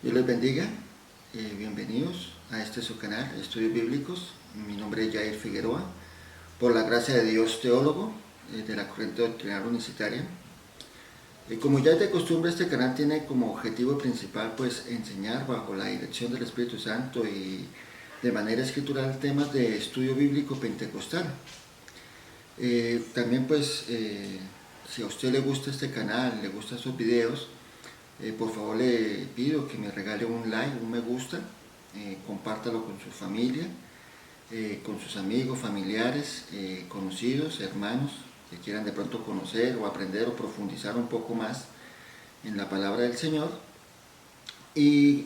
Dios les bendiga, bienvenidos a este su canal, Estudios Bíblicos. Mi nombre es Jair Figueroa, por la gracia de Dios teólogo de la corriente doctrinal unicitaria. Como ya es de costumbre, este canal tiene como objetivo principal pues enseñar bajo la dirección del Espíritu Santo y de manera escritural temas de estudio bíblico pentecostal. También pues si a usted le gusta este canal, le gustan estos videos, por favor le pido que me regale un like, un me gusta, compártalo con su familia, con sus amigos, familiares, conocidos, hermanos que quieran de pronto conocer o aprender o profundizar un poco más en la palabra del Señor, y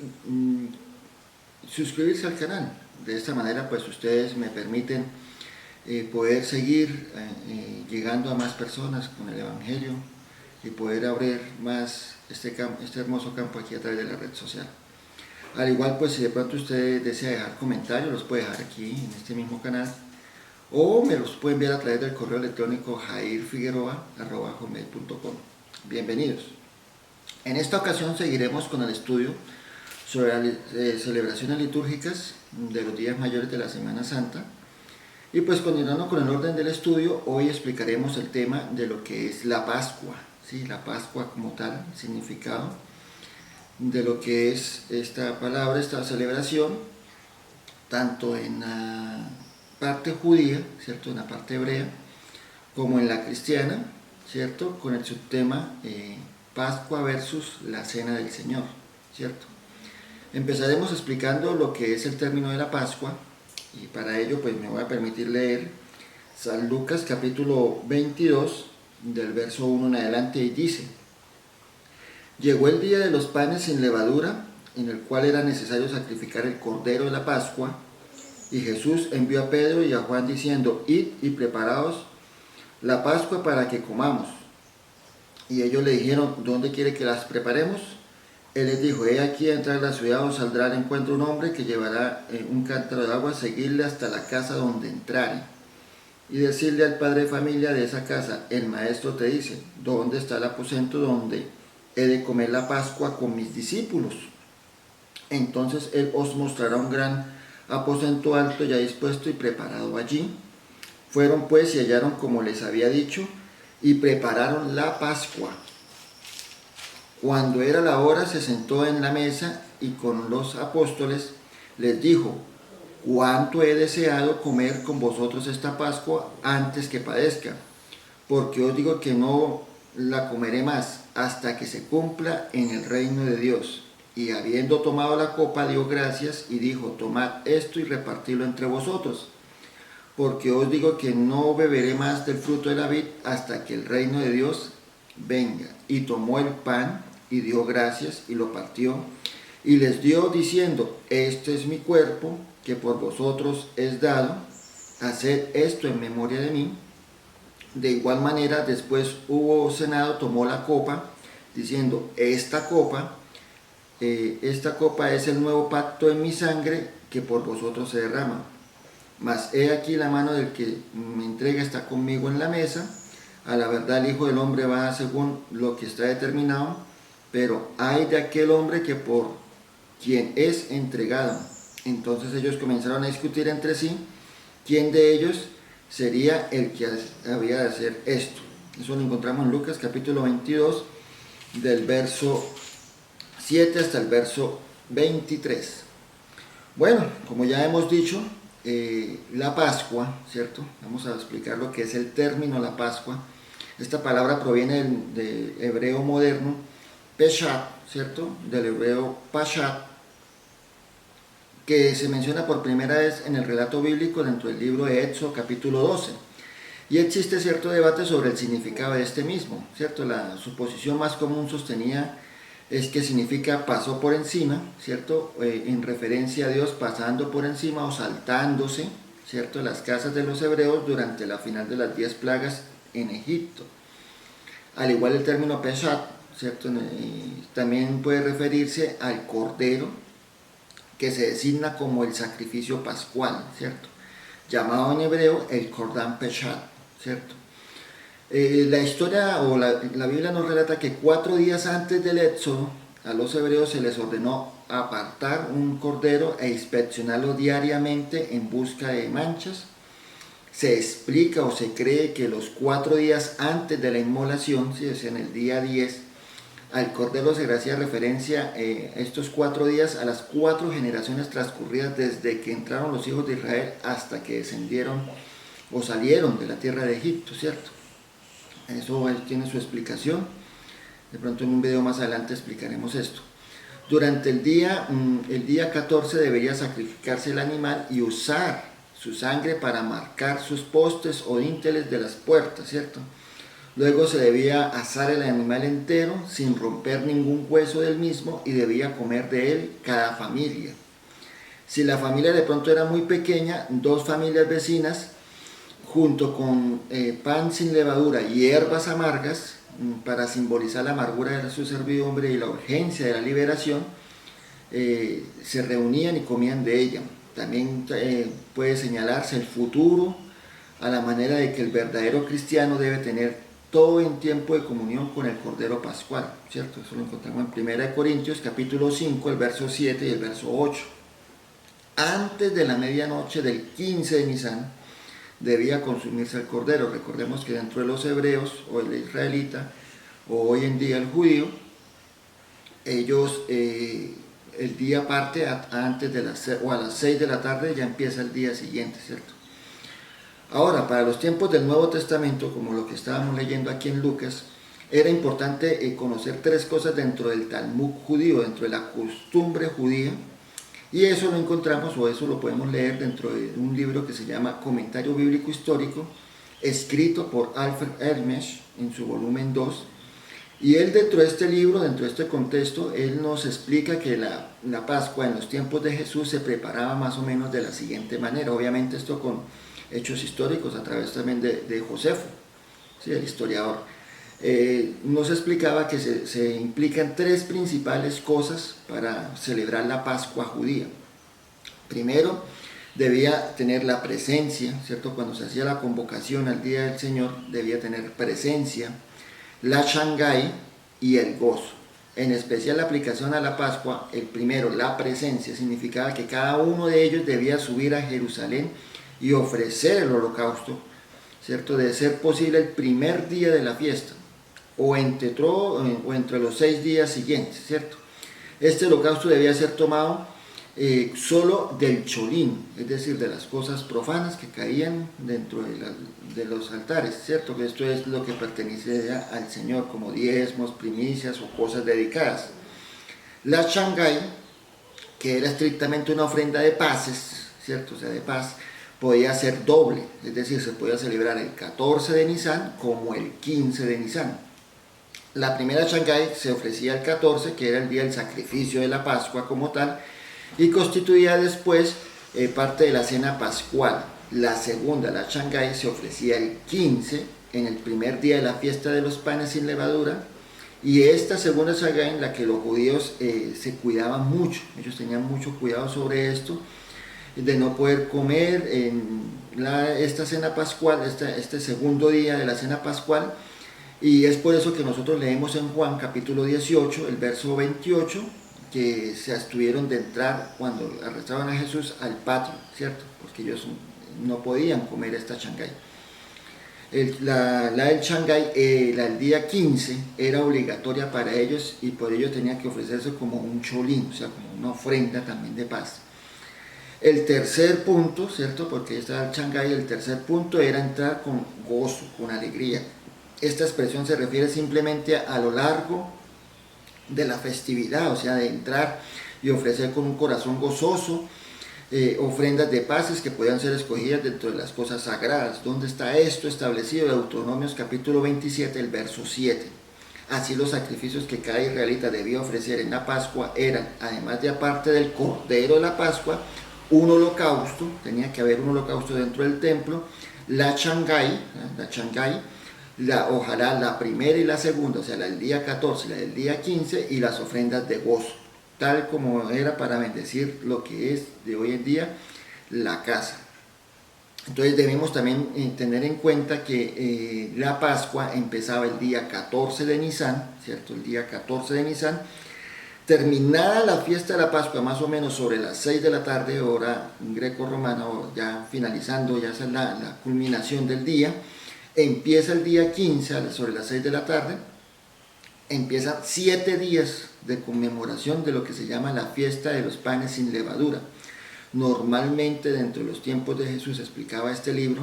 suscribirse al canal. De esta manera pues ustedes me permiten poder seguir llegando a más personas con el Evangelio y poder abrir más este hermoso campo aquí a través de la red social. Al igual, pues si de pronto usted desea dejar comentarios, los puede dejar aquí en este mismo canal, o me los puede enviar a través del correo electrónico jairfigueroa@gmail.com. Bienvenidos. En esta ocasión seguiremos con el estudio sobre las celebraciones litúrgicas de los días mayores de la Semana Santa. Y pues continuando con el orden del estudio, hoy explicaremos el tema de lo que es la Pascua, ¿sí? La Pascua como tal, el significado de lo que es esta palabra, esta celebración, tanto en la parte judía, ¿cierto? En la parte hebrea, como en la cristiana, ¿cierto? Con el subtema Pascua versus la Cena del Señor, ¿cierto? Empezaremos explicando lo que es el término de la Pascua, y para ello pues me voy a permitir leer San Lucas capítulo 22 del verso 1 en adelante, y dice: Llegó el día de los panes sin levadura, en el cual era necesario sacrificar el cordero de la Pascua, y Jesús envió a Pedro y a Juan diciendo: Id y preparaos la Pascua para que comamos. Y ellos le dijeron: ¿Dónde quiere que las preparemos? Él les dijo: He aquí, a entrar a la ciudad os saldrá al encuentro un hombre que llevará un cántaro de agua, seguirle hasta la casa donde entrare, y decirle al padre de familia de esa casa: el maestro te dice, ¿dónde está el aposento donde he de comer la Pascua con mis discípulos? Entonces él os mostrará un gran aposento alto ya dispuesto y preparado allí. Fueron pues y hallaron como les había dicho, y prepararon la Pascua. Cuando era la hora, se sentó en la mesa y con los apóstoles les dijo: cuánto he deseado comer con vosotros esta Pascua antes que padezca, porque os digo que no la comeré más hasta que se cumpla en el reino de Dios. Y habiendo tomado la copa, dio gracias y dijo: tomad esto y repartidlo entre vosotros, porque os digo que no beberé más del fruto de la vid hasta que el reino de Dios venga. Y tomó el pan y dio gracias y lo partió y les dio diciendo: este es mi cuerpo que por vosotros es dado, haced esto en memoria de mí. De igual manera, después hubo cenado, tomó la copa diciendo: esta copa es el nuevo pacto en mi sangre que por vosotros se derrama. Mas he aquí la mano del que me entrega está conmigo en la mesa. A la verdad el Hijo del Hombre va según lo que está determinado, pero hay de aquel hombre que por quien es entregado. Entonces ellos comenzaron a discutir entre sí quién de ellos sería el que había de hacer esto. Eso lo encontramos en Lucas capítulo 22 del verso 7 hasta el verso 23. Bueno, como ya hemos dicho, la Pascua, ¿cierto? Vamos a explicar lo que es el término la Pascua. Esta palabra proviene del hebreo moderno, Peshat, ¿cierto? Del hebreo Pashat, que se menciona por primera vez en el relato bíblico dentro del libro de Éxodo capítulo 12. Y existe cierto debate sobre el significado de este mismo, ¿cierto? La suposición más común sostenía es que significa pasó por encima, ¿cierto? En referencia a Dios pasando por encima o saltándose, ¿cierto? Las casas de los hebreos durante la final de las 10 plagas en Egipto. Al igual el término Peshat, ¿cierto? También puede referirse al cordero que se designa como el sacrificio pascual, ¿cierto? Llamado en hebreo el Korban Peshat, ¿cierto? La historia o la Biblia nos relata que 4 días antes del Éxodo a los hebreos se les ordenó apartar un cordero e inspeccionarlo diariamente en busca de manchas. Se explica o se cree que los 4 días antes de la inmolación, si es en el día 10, al cordero se le hacía referencia estos 4 días a las 4 generaciones transcurridas desde que entraron los hijos de Israel hasta que descendieron o salieron de la tierra de Egipto, ¿cierto? Eso tiene su explicación. De pronto en un video más adelante explicaremos esto. Durante el día 14 debería sacrificarse el animal y usar su sangre para marcar sus postes o dinteles de las puertas, ¿cierto? Luego se debía asar el animal entero sin romper ningún hueso del mismo y debía comer de él cada familia. Si la familia de pronto era muy pequeña, 2 familias vecinas, junto con pan sin levadura y hierbas amargas, para simbolizar la amargura de su servidumbre y la urgencia de la liberación, se reunían y comían de ella. También puede señalarse el futuro a la manera de que el verdadero cristiano debe tener todo en tiempo de comunión con el Cordero Pascual, ¿cierto? Eso lo encontramos en 1 Corintios capítulo 5, el verso 7 y el verso 8. Antes de la medianoche del 15 de Nisan debía consumirse el cordero. Recordemos que dentro de los hebreos o el israelita o hoy en día el judío, ellos el día parte antes de a las 6 de la tarde, ya empieza el día siguiente, ¿cierto? Ahora, para los tiempos del Nuevo Testamento, como lo que estábamos leyendo aquí en Lucas, era importante conocer 3 cosas dentro del Talmud judío, dentro de la costumbre judía, y eso lo encontramos, o eso lo podemos leer dentro de un libro que se llama Comentario Bíblico Histórico, escrito por Alfred Hermes en su volumen 2. Y él dentro de este libro, dentro de este contexto, él nos explica que la Pascua en los tiempos de Jesús se preparaba más o menos de la siguiente manera. Obviamente esto con hechos históricos a través también de Josefo, ¿sí?, el historiador. Nos explicaba que se implican 3 principales cosas para celebrar la Pascua judía. Primero, debía tener la presencia, ¿cierto? Cuando se hacía la convocación al Día del Señor, debía tener presencia, la Shangai y el gozo. En especial la aplicación a la Pascua, el primero, la presencia, significaba que cada uno de ellos debía subir a Jerusalén y ofrecer el holocausto, ¿cierto? De ser posible el primer día de la fiesta, o entre los 6 días siguientes, ¿cierto? Este holocausto debía ser tomado solo del cholín, es decir, de las cosas profanas que caían dentro de los altares, ¿cierto? Que esto es lo que pertenece al Señor, como diezmos, primicias o cosas dedicadas. La Shangai, que era estrictamente una ofrenda de paces, ¿cierto? O sea, de paz, podía ser doble, es decir, se podía celebrar el 14 de Nisan como el 15 de Nisan. La primera Shangai se ofrecía el 14, que era el día del sacrificio de la Pascua como tal, y constituía después parte de la cena pascual. La segunda, la Shangai, se ofrecía el 15, en el primer día de la fiesta de los panes sin levadura, y esta segunda Shangai en la que los judíos se cuidaban mucho, ellos tenían mucho cuidado sobre esto, de no poder comer en esta cena pascual, este segundo día de la cena pascual. Y es por eso que nosotros leemos en Juan capítulo 18, el verso 28, que se abstuvieron de entrar cuando arrestaban a Jesús al patio, ¿cierto? Porque ellos no podían comer esta Shangai. El Shangai, el día 15, era obligatoria para ellos y por ello tenía que ofrecerse como un cholín, o sea, como una ofrenda también de paz. El tercer punto, ¿cierto? Porque está el Shangai, el tercer punto era entrar con gozo, con alegría. Esta expresión se refiere simplemente a lo largo de la festividad, o sea, de entrar y ofrecer con un corazón gozoso ofrendas de paces que podían ser escogidas dentro de las cosas sagradas. ¿Dónde está esto establecido? En Deuteronomios capítulo 27, el verso 7. Así los sacrificios que cada israelita debía ofrecer en la Pascua eran, además de aparte del cordero de la Pascua, un holocausto, tenía que haber un holocausto dentro del templo, la Shangai, ojalá la primera y la segunda, o sea, la del día 14 y la del día 15, y las ofrendas de gozo, tal como era para bendecir lo que es de hoy en día la casa. Entonces debemos también tener en cuenta que la Pascua empezaba el día 14 de Nisan, ¿cierto? El día 14 de Nisan, Terminada la fiesta de la Pascua, más o menos sobre las 6 de la tarde, hora greco-romana, o ya finalizando, ya es la culminación del día, empieza el día 15 sobre las 6 de la tarde, empiezan 7 días de conmemoración de lo que se llama la fiesta de los panes sin levadura. Normalmente dentro de los tiempos de Jesús, explicaba este libro,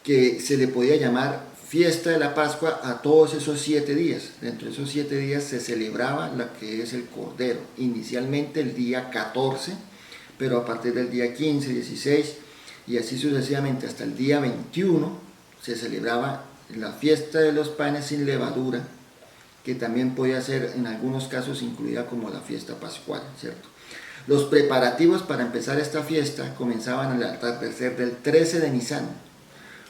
que se le podía llamar fiesta de la Pascua a todos esos 7 días. Dentro de esos 7 días se celebraba lo que es el Cordero, inicialmente el día 14, pero a partir del día 15, 16 y así sucesivamente hasta el día 21 se celebraba la fiesta de los panes sin levadura, que también podía ser en algunos casos incluida como la fiesta pascual, ¿cierto? Los preparativos para empezar esta fiesta comenzaban al atardecer del 13 de Nisan,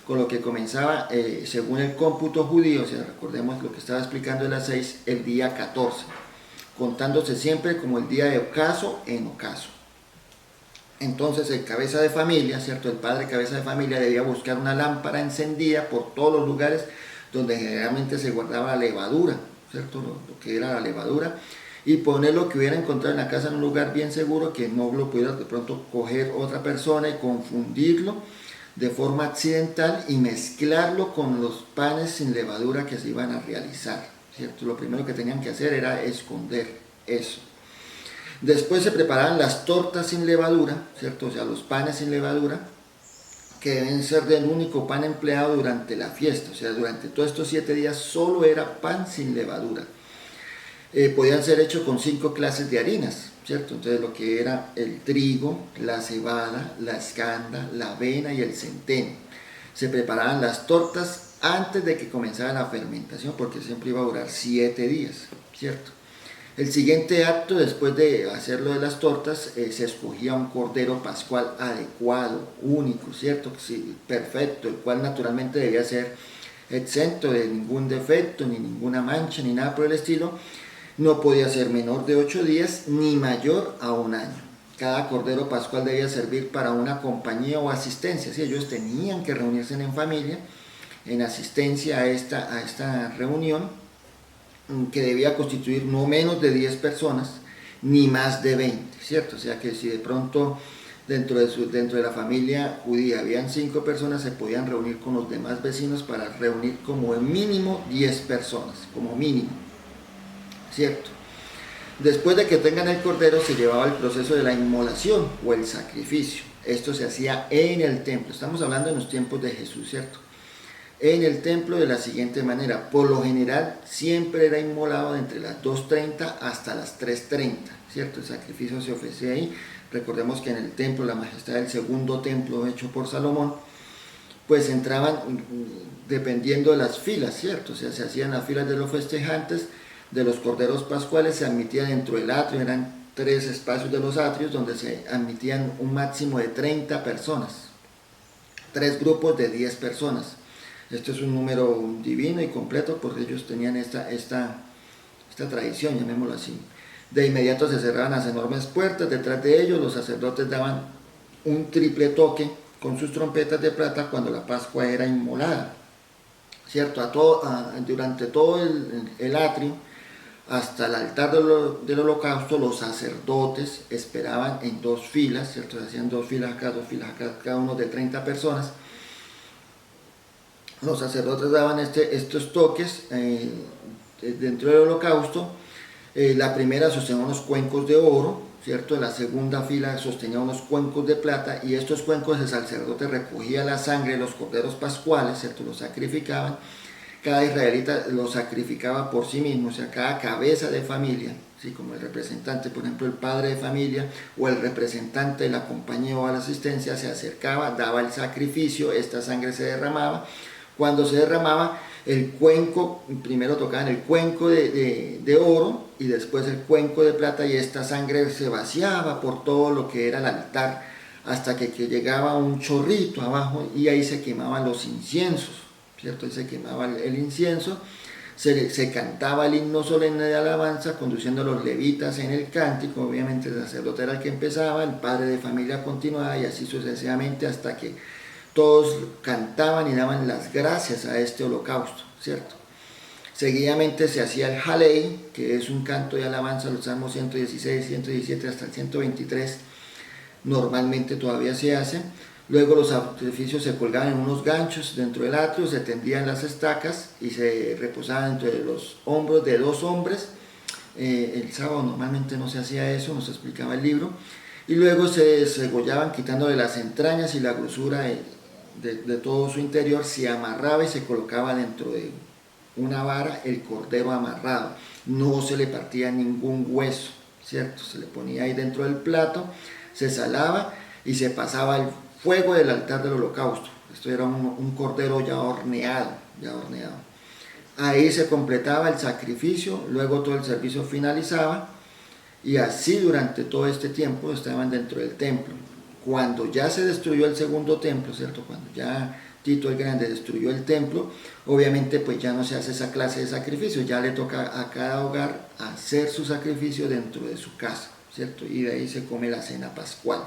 con lo que comenzaba, según el cómputo judío, o sea, recordemos lo que estaba explicando en las 6, el día 14, contándose siempre como el día de ocaso en ocaso. Entonces el cabeza de familia, ¿cierto? El padre cabeza de familia debía buscar una lámpara encendida por todos los lugares donde generalmente se guardaba la levadura, ¿cierto? Lo que era la levadura, y poner lo que hubiera encontrado en la casa en un lugar bien seguro, que no lo pudiera de pronto coger otra persona y confundirlo de forma accidental y mezclarlo con los panes sin levadura que se iban a realizar, ¿cierto? Lo primero que tenían que hacer era esconder eso. Después se preparaban las tortas sin levadura, ¿cierto? O sea, los panes sin levadura, que deben ser del único pan empleado durante la fiesta. O sea, durante todos estos 7 días solo era pan sin levadura. Podían ser hechos con 5 clases de harinas, ¿cierto? Entonces lo que era el trigo, la cebada, la escanda, la avena y el centeno. Se preparaban las tortas antes de que comenzara la fermentación, porque siempre iba a durar 7 días, ¿cierto? El siguiente acto, después de hacerlo de las tortas, se escogía un cordero pascual adecuado, único, ¿cierto? Sí, perfecto, el cual naturalmente debía ser exento de ningún defecto, ni ninguna mancha, ni nada por el estilo. No podía ser menor de 8 días, ni mayor a 1 año. Cada cordero pascual debía servir para una compañía o asistencia, ¿sí? Ellos tenían que reunirse en familia, en asistencia a esta reunión, que debía constituir no menos de 10 personas, ni más de 20, ¿cierto? O sea que si de pronto dentro de la familia judía habían 5 personas, se podían reunir con los demás vecinos para reunir como mínimo 10 personas, como mínimo, ¿cierto? Después de que tengan el cordero, se llevaba el proceso de la inmolación o el sacrificio. Esto se hacía en el templo. Estamos hablando en los tiempos de Jesús, ¿cierto? En el templo de la siguiente manera: por lo general siempre era inmolado de entre las 2:30 hasta las 3:30, ¿cierto? El sacrificio se ofrecía ahí. Recordemos que en el templo, la majestad del segundo templo hecho por Salomón, pues entraban dependiendo de las filas, ¿cierto? O sea, se hacían las filas de los festejantes, de los corderos pascuales, se admitía dentro del atrio, eran 3 espacios de los atrios donde se admitían un máximo de 30 personas, 3 grupos de 10 personas. Esto es un número divino y completo porque ellos tenían esta tradición, llamémoslo así. De inmediato se cerraban las enormes puertas, detrás de ellos los sacerdotes daban un triple toque con sus trompetas de plata cuando la Pascua era inmolada, ¿cierto? Durante todo el atrio, hasta el altar del holocausto, los sacerdotes esperaban en 2 filas, ¿cierto? Se hacían 2 filas acá, 2 filas acá, cada uno de 30 personas. Los sacerdotes daban estos toques dentro del holocausto. La primera sostenía unos cuencos de oro, ¿cierto? La segunda fila sostenía unos cuencos de plata, y estos cuencos el sacerdote recogía la sangre de los corderos pascuales, ¿cierto? Los sacrificaban. Cada israelita lo sacrificaba por sí mismo, o sea, cada cabeza de familia, ¿sí? Como el representante, por ejemplo, el padre de familia o el representante de la compañía o a la asistencia, se acercaba, daba el sacrificio, esta sangre se derramaba. Cuando se derramaba, el cuenco, primero tocaban el cuenco de oro y después el cuenco de plata, y esta sangre se vaciaba por todo lo que era el altar hasta que llegaba un chorrito abajo, y ahí se quemaban los inciensos, ¿cierto? Ahí se quemaba el incienso, se cantaba el himno solemne de alabanza, conduciendo a los levitas en el cántico. Obviamente el sacerdote era el que empezaba, el padre de familia continuaba, y así sucesivamente hasta que todos cantaban y daban las gracias a este holocausto, ¿cierto? Seguidamente se hacía el Halei, que es un canto de alabanza, los salmos 116, 117 hasta el 123, normalmente todavía se hace. Luego los sacrificios se colgaban en unos ganchos dentro del atrio, se tendían las estacas y se reposaban entre los hombros de dos hombres. El sábado normalmente no se hacía eso, nos explicaba el libro. Y luego se degollaban quitándole las entrañas y la grosura de todo su interior, se amarraba y se colocaba dentro de una vara el cordero amarrado. No se le partía ningún hueso, ¿cierto? Se le ponía ahí dentro del plato, se salaba y se pasaba al fuego del altar del holocausto. Esto era un cordero ya horneado. Ahí se completaba el sacrificio, luego todo el servicio finalizaba y así durante todo este tiempo estaban dentro del templo. Cuando ya se destruyó el segundo templo, ¿cierto? Cuando ya Tito el Grande destruyó el templo, obviamente pues ya no se hace esa clase de sacrificio, ya le toca a cada hogar hacer su sacrificio dentro de su casa, ¿cierto? Y de ahí se come la cena pascual.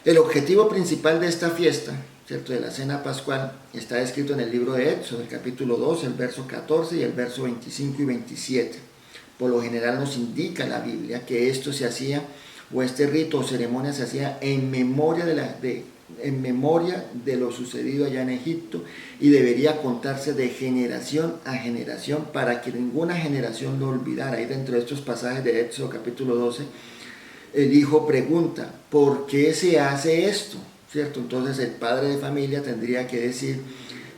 El objetivo principal de esta fiesta, ¿cierto?, de la cena pascual, está descrito en el libro de Éxodo, el capítulo 2, el verso 14 y el verso 25 y 27. Por lo general nos indica la Biblia que esto se hacía, o este rito o ceremonia se hacía en memoria de lo sucedido allá en Egipto, y debería contarse de generación a generación para que ninguna generación lo olvidara. Y dentro de estos pasajes de Éxodo capítulo 12, el hijo pregunta, ¿por qué se hace esto? ¿Cierto? Entonces el padre de familia tendría que decir,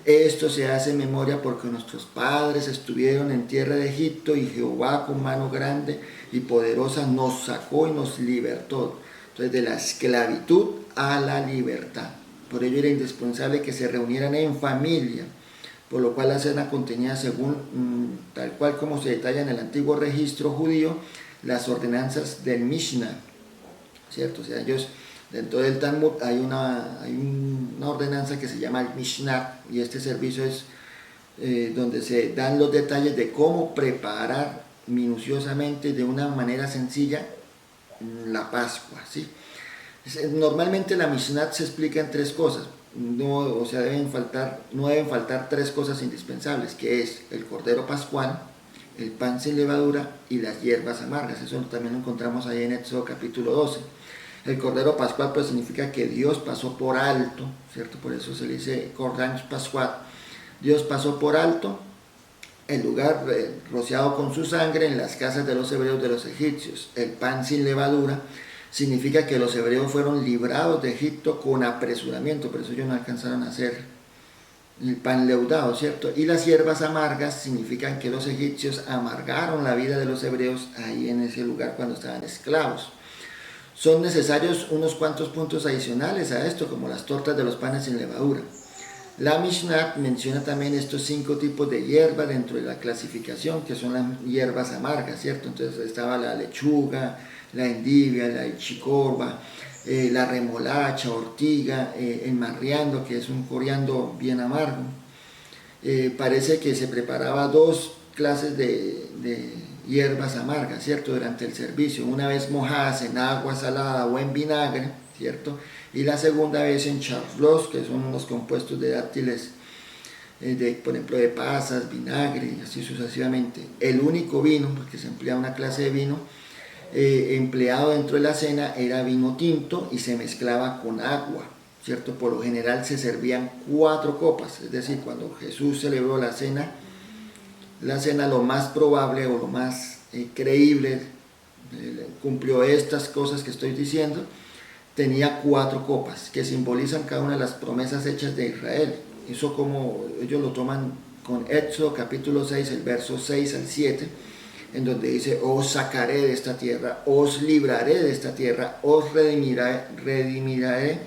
esto se hace en memoria porque nuestros padres estuvieron en tierra de Egipto y Jehová con mano grande y poderosa nos sacó y nos libertó. Entonces, de la esclavitud a la libertad. Por ello era indispensable que se reunieran en familia, por lo cual la cena contenía, según tal cual como se detalla en el antiguo registro judío, las ordenanzas del Mishnah, ¿cierto? O sea, ellos, dentro del Talmud hay una ordenanza que se llama el Mishnah, y este servicio es donde se dan los detalles de cómo preparar minuciosamente, de una manera sencilla, la Pascua, ¿sí? Normalmente la Mishnah se explica en tres cosas. No deben faltar tres cosas indispensables, que es el cordero pascual, el pan sin levadura y las hierbas amargas. Eso también lo encontramos ahí en Éxodo capítulo 12. El cordero pascual pues significa que Dios pasó por alto, ¿cierto? Por eso se le dice Corban Pascual. Dios pasó por alto el lugar rociado con su sangre en las casas de los hebreos de los egipcios. El pan sin levadura significa que los hebreos fueron librados de Egipto con apresuramiento, por eso ellos no alcanzaron a hacer el pan leudado, ¿cierto? Y las hierbas amargas significan que los egipcios amargaron la vida de los hebreos ahí en ese lugar cuando estaban esclavos. Son necesarios unos cuantos puntos adicionales a esto, como las tortas de los panes sin levadura. La Mishnah menciona también estos 5 tipos de hierba dentro de la clasificación, que son las hierbas amargas, ¿cierto? Entonces estaba la lechuga, la endivia, la chicorba, la remolacha, ortiga, el marriando, que es un coriandro bien amargo. Parece que se preparaba 2 clases de hierbas amargas, ¿cierto?, durante el servicio, una vez mojadas en agua salada o en vinagre, ¿cierto?, y la segunda vez en charlos, que son unos compuestos de dátiles, por ejemplo, de pasas, vinagre y así sucesivamente. El único vino, porque se emplea una clase de vino, empleado dentro de la cena era vino tinto y se mezclaba con agua, ¿cierto? Por lo general se servían 4 copas, es decir, cuando Jesús celebró la cena lo más probable o lo más creíble, cumplió estas cosas que estoy diciendo, tenía 4 copas que simbolizan cada una de las promesas hechas de Israel. Eso como ellos lo toman con Éxodo capítulo 6, el verso 6 al 7, en donde dice, os sacaré de esta tierra, os libraré de esta tierra, os redimiré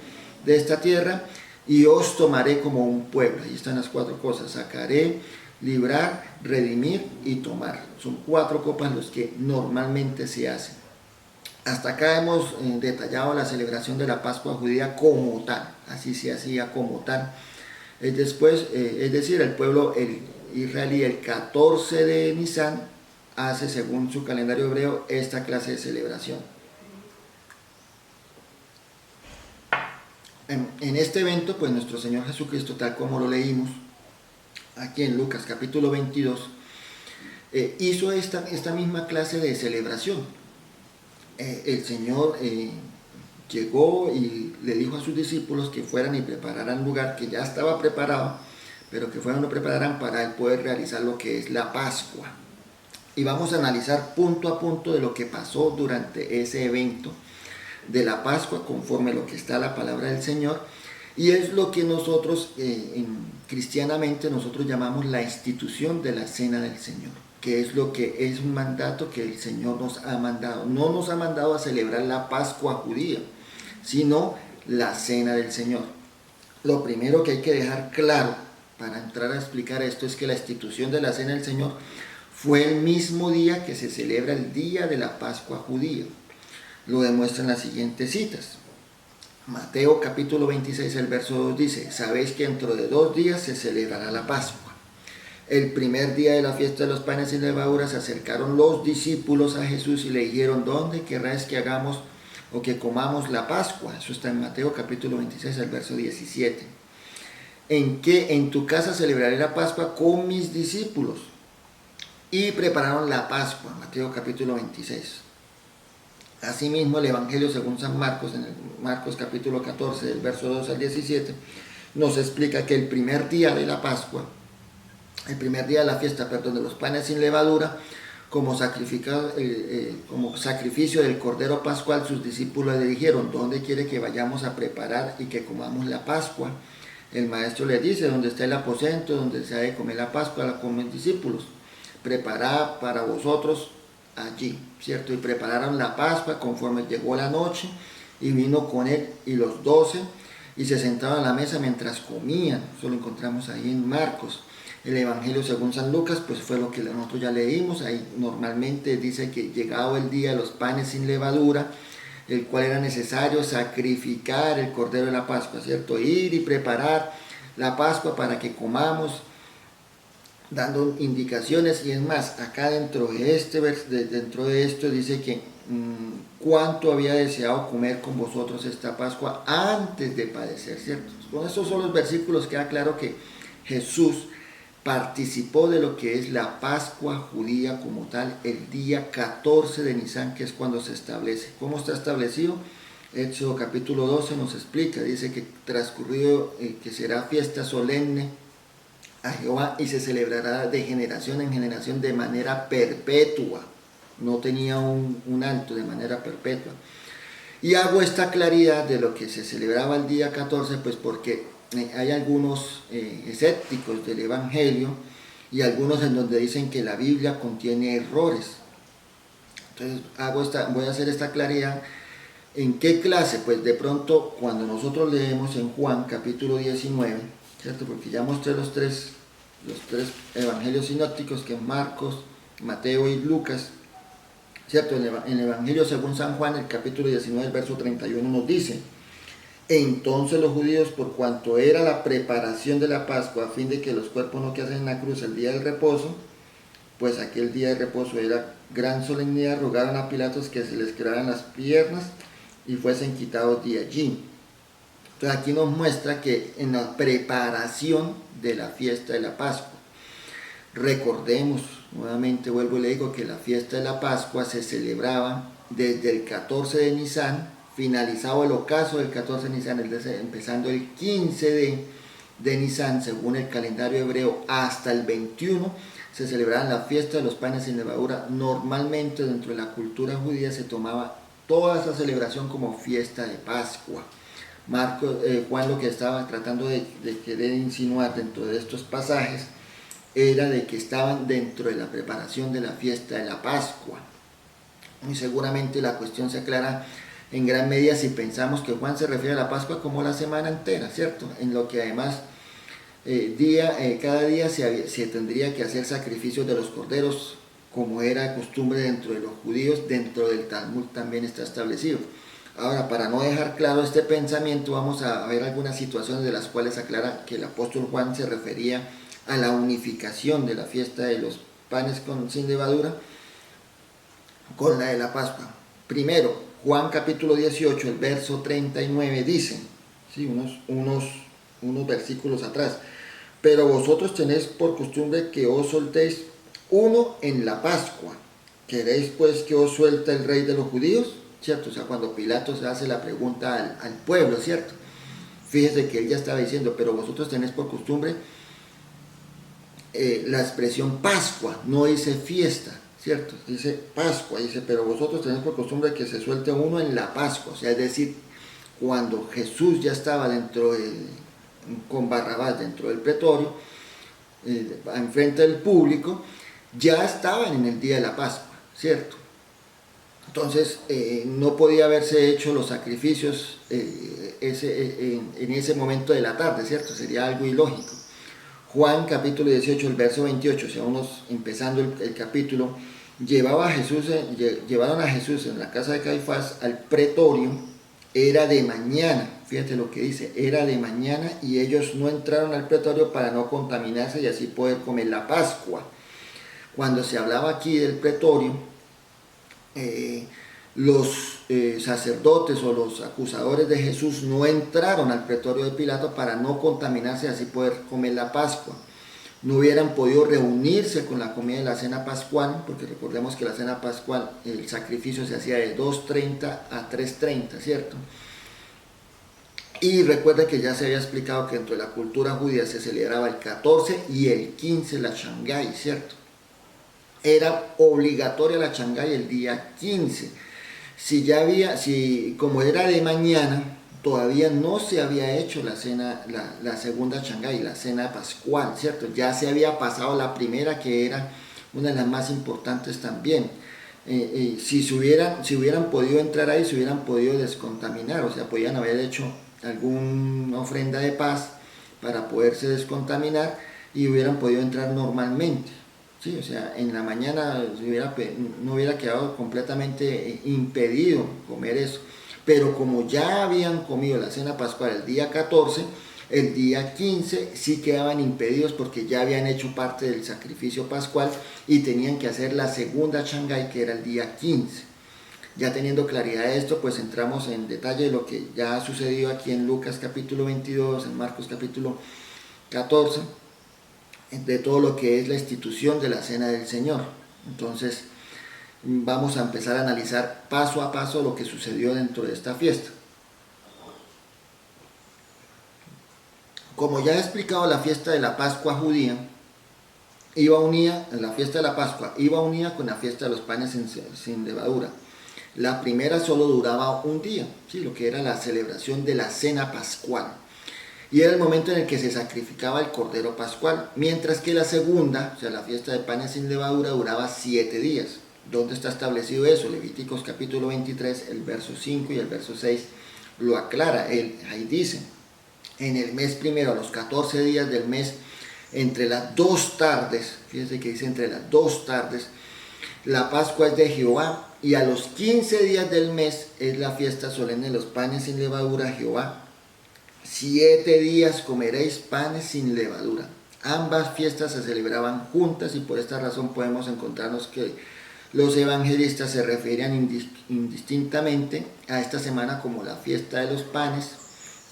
de esta tierra y os tomaré como un pueblo. Ahí están las 4 cosas: sacaré, librar, redimir y tomar. Son 4 copas los que normalmente se hacen. Hasta acá hemos detallado la celebración de la Pascua judía como tal, así se hacía como tal. Es decir, el pueblo israelí el 14 de Nisan hace, según su calendario hebreo, esta clase de celebración. En este evento, pues nuestro Señor Jesucristo, tal como lo leímos aquí en Lucas capítulo 22, hizo esta misma clase de celebración. El Señor llegó y le dijo a sus discípulos que fueran y prepararan lugar que ya estaba preparado, pero que fueran y lo prepararan para él poder realizar lo que es la Pascua. Y vamos a analizar punto a punto de lo que pasó durante ese evento de la Pascua, conforme a lo que está la palabra del Señor, y es lo que nosotros cristianamente nosotros llamamos la institución de la Cena del Señor, que es lo que es un mandato que el Señor nos ha mandado. No nos ha mandado a celebrar la Pascua judía, sino la Cena del Señor. Lo primero que hay que dejar claro para entrar a explicar esto es que la institución de la Cena del Señor fue el mismo día que se celebra el día de la Pascua judía. Lo demuestran las siguientes citas. Mateo capítulo 26, el verso 2 dice: sabéis que dentro de 2 días se celebrará la Pascua. El primer día de la fiesta de los panes sin levadura se acercaron los discípulos a Jesús y le dijeron: ¿dónde querráis que hagamos o que comamos la Pascua? Eso está en Mateo capítulo 26, el verso 17. En tu casa celebraré la Pascua con mis discípulos. Y prepararon la Pascua, Mateo capítulo 26. Asimismo, el Evangelio según San Marcos, en el Marcos capítulo 14, del verso 2 al 17, nos explica que el primer día de la Pascua, el primer día de la fiesta, de los panes sin levadura, como sacrificio del Cordero Pascual, sus discípulos le dijeron: ¿dónde quiere que vayamos a preparar y que comamos la Pascua? El maestro le dice: donde está el aposento, donde se ha de comer la Pascua, la comen discípulos. Preparad para vosotros allí, ¿cierto? Y prepararon la Pascua conforme llegó la noche, y vino con él y los 12, y se sentaban a la mesa mientras comían. Eso lo encontramos ahí en Marcos. El Evangelio según San Lucas, pues fue lo que nosotros ya leímos. Ahí normalmente dice que llegado el día de los panes sin levadura, el cual era necesario sacrificar el Cordero de la Pascua, ¿cierto? Ir y preparar la Pascua para que comamos, dando indicaciones. Y es más, acá dentro de esto dice que cuánto había deseado comer con vosotros esta Pascua antes de padecer, ¿cierto? Con estos son los versículos queda claro que Jesús participó de lo que es la Pascua judía como tal el día 14 de Nisan, que es cuando se establece. ¿Cómo está establecido? Éxodo capítulo 12 nos explica, dice que transcurrido que será fiesta solemne a Jehová y se celebrará de generación en generación de manera perpetua. No tenía un alto, de manera perpetua. Y hago esta claridad de lo que se celebraba el día 14, pues porque hay algunos escépticos del Evangelio y algunos en donde dicen que la Biblia contiene errores. Entonces voy a hacer esta claridad. ¿En qué clase? Pues de pronto cuando nosotros leemos en Juan capítulo 19, ¿cierto? Porque ya mostré los tres evangelios sinópticos, que es Marcos, Mateo y Lucas, ¿cierto? En el Evangelio según San Juan, el capítulo 19, el verso 31 nos dice: entonces los judíos, por cuanto era la preparación de la Pascua, a fin de que los cuerpos no quedasen en la cruz el día del reposo, pues aquel día de reposo era gran solemnidad, rogaron a Pilatos que se les quebraran las piernas y fuesen quitados de allí. Entonces aquí nos muestra que en la preparación de la fiesta de la Pascua, recordemos, nuevamente vuelvo y le digo que la fiesta de la Pascua se celebraba desde el 14 de Nisan, finalizado el ocaso del 14 de Nisan, empezando el 15 de Nisan, según el calendario hebreo, hasta el 21, se celebraba la fiesta de los panes sin levadura. Normalmente dentro de la cultura judía se tomaba toda esa celebración como fiesta de Pascua. Juan lo que estaba tratando de querer insinuar dentro de estos pasajes era de que estaban dentro de la preparación de la fiesta de la Pascua. Y seguramente la cuestión se aclara en gran medida si pensamos que Juan se refiere a la Pascua como la semana entera, ¿cierto? En lo que además cada día se tendría que hacer sacrificios de los corderos, como era costumbre dentro de los judíos, dentro del Talmud también está establecido. Ahora, para no dejar claro este pensamiento, vamos a ver algunas situaciones de las cuales aclara que el apóstol Juan se refería a la unificación de la fiesta de los panes sin levadura con la de la Pascua. Primero, Juan capítulo 18, el verso 39 dice, ¿sí? unos versículos atrás: pero vosotros tenéis por costumbre que os soltéis uno en la Pascua. ¿Queréis pues que os suelte el rey de los judíos? ¿Cierto? O sea, cuando Pilato se hace la pregunta al pueblo, ¿cierto? Fíjese que él ya estaba diciendo, pero vosotros tenéis por costumbre la expresión Pascua, no dice fiesta, ¿cierto? Dice Pascua, dice, pero vosotros tenéis por costumbre que se suelte uno en la Pascua, o sea, es decir, cuando Jesús ya estaba con Barrabás dentro del pretorio, enfrente del público, ya estaban en el día de la Pascua, ¿cierto? Entonces no podía haberse hecho los sacrificios en ese momento de la tarde, ¿cierto? Sería algo ilógico. Juan capítulo 18, el verso 28, o sea, empezando el capítulo, llevaron a Jesús en la casa de Caifás al pretorio, era de mañana, fíjate lo que dice, era de mañana y ellos no entraron al pretorio para no contaminarse y así poder comer la Pascua. Cuando se hablaba aquí del pretorio, los sacerdotes o los acusadores de Jesús no entraron al pretorio de Pilato para no contaminarse y así poder comer la Pascua. No hubieran podido reunirse con la comida de la cena pascual, porque recordemos que la cena pascual, el sacrificio se hacía de 2:30 a 3:30, ¿cierto? Y recuerda que ya se había explicado que dentro de la cultura judía se celebraba el 14 y el 15 la Shangai, ¿cierto? Era obligatoria la Shangai el día 15. Como era de mañana, todavía no se había hecho la cena, la segunda Shangai, la cena pascual, ¿cierto? Ya se había pasado la primera, que era una de las más importantes también. Si hubieran podido entrar ahí, se hubieran podido descontaminar, o sea, podían haber hecho alguna ofrenda de paz para poderse descontaminar y hubieran podido entrar normalmente. Sí, o sea, en la mañana no hubiera quedado completamente impedido comer eso. Pero como ya habían comido la cena pascual el día 14, el día 15 sí quedaban impedidos porque ya habían hecho parte del sacrificio pascual y tenían que hacer la segunda Shangai, que era el día 15. Ya teniendo claridad de esto, pues entramos en detalle de lo que ya ha sucedido aquí en Lucas capítulo 22, en Marcos capítulo 14, de todo lo que es la institución de la Cena del Señor. Entonces vamos a empezar a analizar paso a paso lo que sucedió dentro de esta fiesta. Como ya he explicado, la fiesta de la Pascua judía la fiesta de la Pascua iba unida con la fiesta de los panes sin levadura. La primera solo duraba un día, ¿sí? Lo que era la celebración de la cena pascual. Y era el momento en el que se sacrificaba el cordero pascual, mientras que la segunda, o sea, la fiesta de panes sin levadura, duraba 7 días. ¿Dónde está establecido eso? Levíticos capítulo 23, el verso 5 y el verso 6 lo aclara. Ahí dice, en el mes primero, a los 14 días del mes, entre las 2 tardes, fíjense que dice entre las 2 tardes, la Pascua es de Jehová, y a los 15 días del mes es la fiesta solemne de los panes sin levadura a Jehová. 7 días comeréis panes sin levadura. Ambas fiestas se celebraban juntas y por esta razón podemos encontrarnos que los evangelistas se referían indistintamente a esta semana como la fiesta de los panes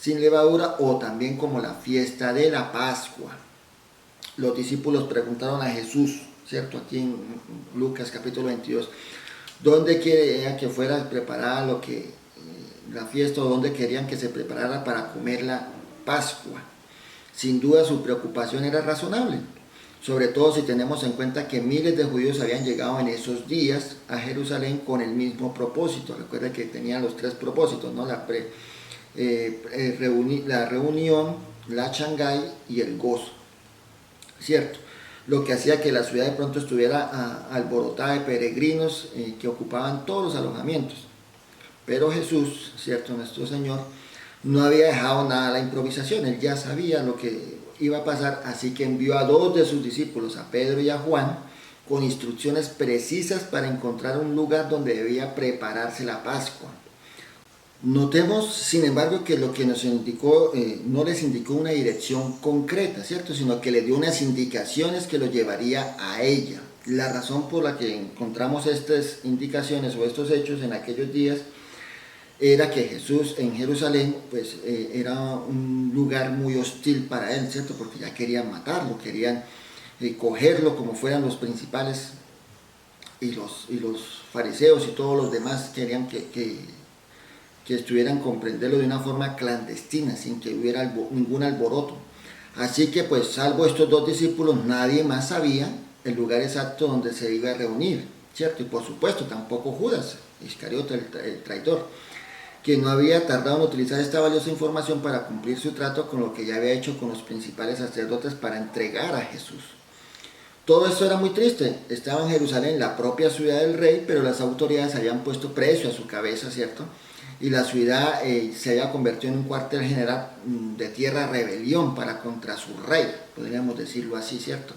sin levadura o también como la fiesta de la Pascua. Los discípulos preguntaron a Jesús, ¿cierto? Aquí en Lucas capítulo 22, ¿dónde quería que fuera preparada la fiesta o dónde querían que se preparara para comer la Pascua? Sin duda su preocupación era razonable, sobre todo si tenemos en cuenta que miles de judíos habían llegado en esos días a Jerusalén con el mismo propósito. Recuerda que tenían los 3 propósitos, ¿no? La reunión, la Shangai y el gozo, ¿cierto? Lo que hacía que la ciudad de pronto estuviera alborotada de peregrinos que ocupaban todos los alojamientos. Pero Jesús, ¿cierto? Nuestro Señor, no había dejado nada a la improvisación. Él ya sabía lo que iba a pasar, así que envió a 2 de sus discípulos, a Pedro y a Juan, con instrucciones precisas para encontrar un lugar donde debía prepararse la Pascua. Notemos, sin embargo, que lo que nos indicó, no les indicó una dirección concreta, ¿cierto? Sino que les dio unas indicaciones que lo llevaría a ella. La razón por la que encontramos estas indicaciones o estos hechos en aquellos días era que Jesús en Jerusalén pues era un lugar muy hostil para él, ¿cierto? Porque ya querían matarlo, querían cogerlo como fueran los principales y los fariseos y todos los demás querían que estuvieran comprenderlo de una forma clandestina, sin que hubiera ningún alboroto. Así que pues salvo estos dos discípulos, nadie más sabía el lugar exacto donde se iba a reunir, ¿cierto? Y por supuesto tampoco Judas Iscariote, el traidor, que no había tardado en utilizar esta valiosa información para cumplir su trato con lo que ya había hecho con los principales sacerdotes para entregar a Jesús. Todo esto era muy triste. Estaba en Jerusalén, la propia ciudad del rey, pero las autoridades habían puesto precio a su cabeza, ¿cierto? Y la ciudad se había convertido en un cuartel general de tierra rebelión para contra su rey, podríamos decirlo así, ¿cierto?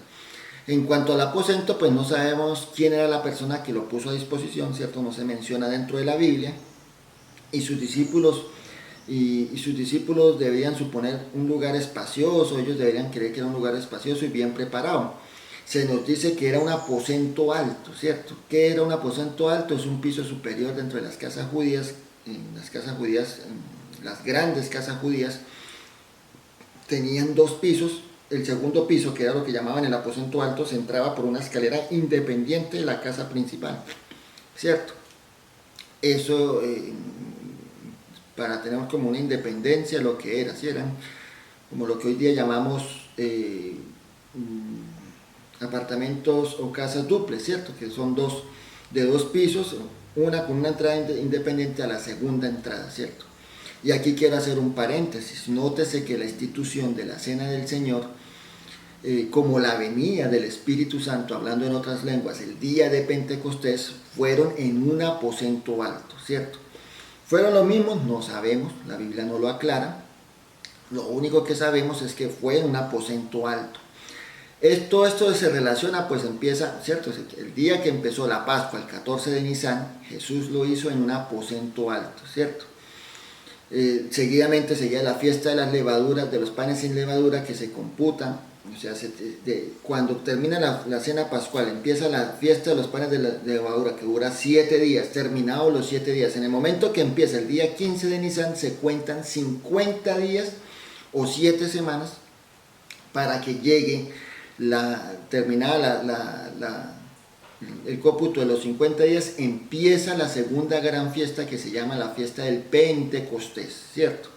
En cuanto al aposento, pues no sabemos quién era la persona que lo puso a disposición, ¿cierto? No se menciona dentro de la Biblia. Y sus discípulos debían suponer un lugar espacioso, ellos deberían creer que era un lugar espacioso y bien preparado. Se nos dice que era un aposento alto, ¿cierto? ¿Qué era un aposento alto? Es un piso superior dentro de las casas judías. Las grandes casas judías tenían dos pisos. El segundo piso, que era lo que llamaban el aposento alto, se entraba por una escalera independiente de la casa principal, ¿cierto? Eso, para tener como una independencia, lo que era, ¿sí? Eran como lo que hoy día llamamos apartamentos o casas duples, ¿cierto? Que son de dos pisos, una con una entrada independiente a la segunda entrada, ¿cierto? Y aquí quiero hacer un paréntesis. Nótese que la institución de la Cena del Señor, como la venida del Espíritu Santo, hablando en otras lenguas, el día de Pentecostés, fueron en un aposento alto, ¿cierto? ¿Fueron los mismos? No sabemos, la Biblia no lo aclara. Lo único que sabemos es que fue en un aposento alto. Todo esto se relaciona, pues empieza, ¿cierto? El día que empezó la Pascua, el 14 de Nisan, Jesús lo hizo en un aposento alto, ¿cierto? Seguidamente seguía la fiesta de las levaduras, de los panes sin levadura, que se computan, o sea, cuando termina la cena pascual, empieza la fiesta de los panes de levadura, que dura 7 días, terminados los 7 días. En el momento que empieza el día 15 de Nisan, se cuentan 50 días o 7 semanas para que llegue terminada el cómputo de los 50 días, empieza la segunda gran fiesta que se llama la fiesta del Pentecostés, ¿cierto?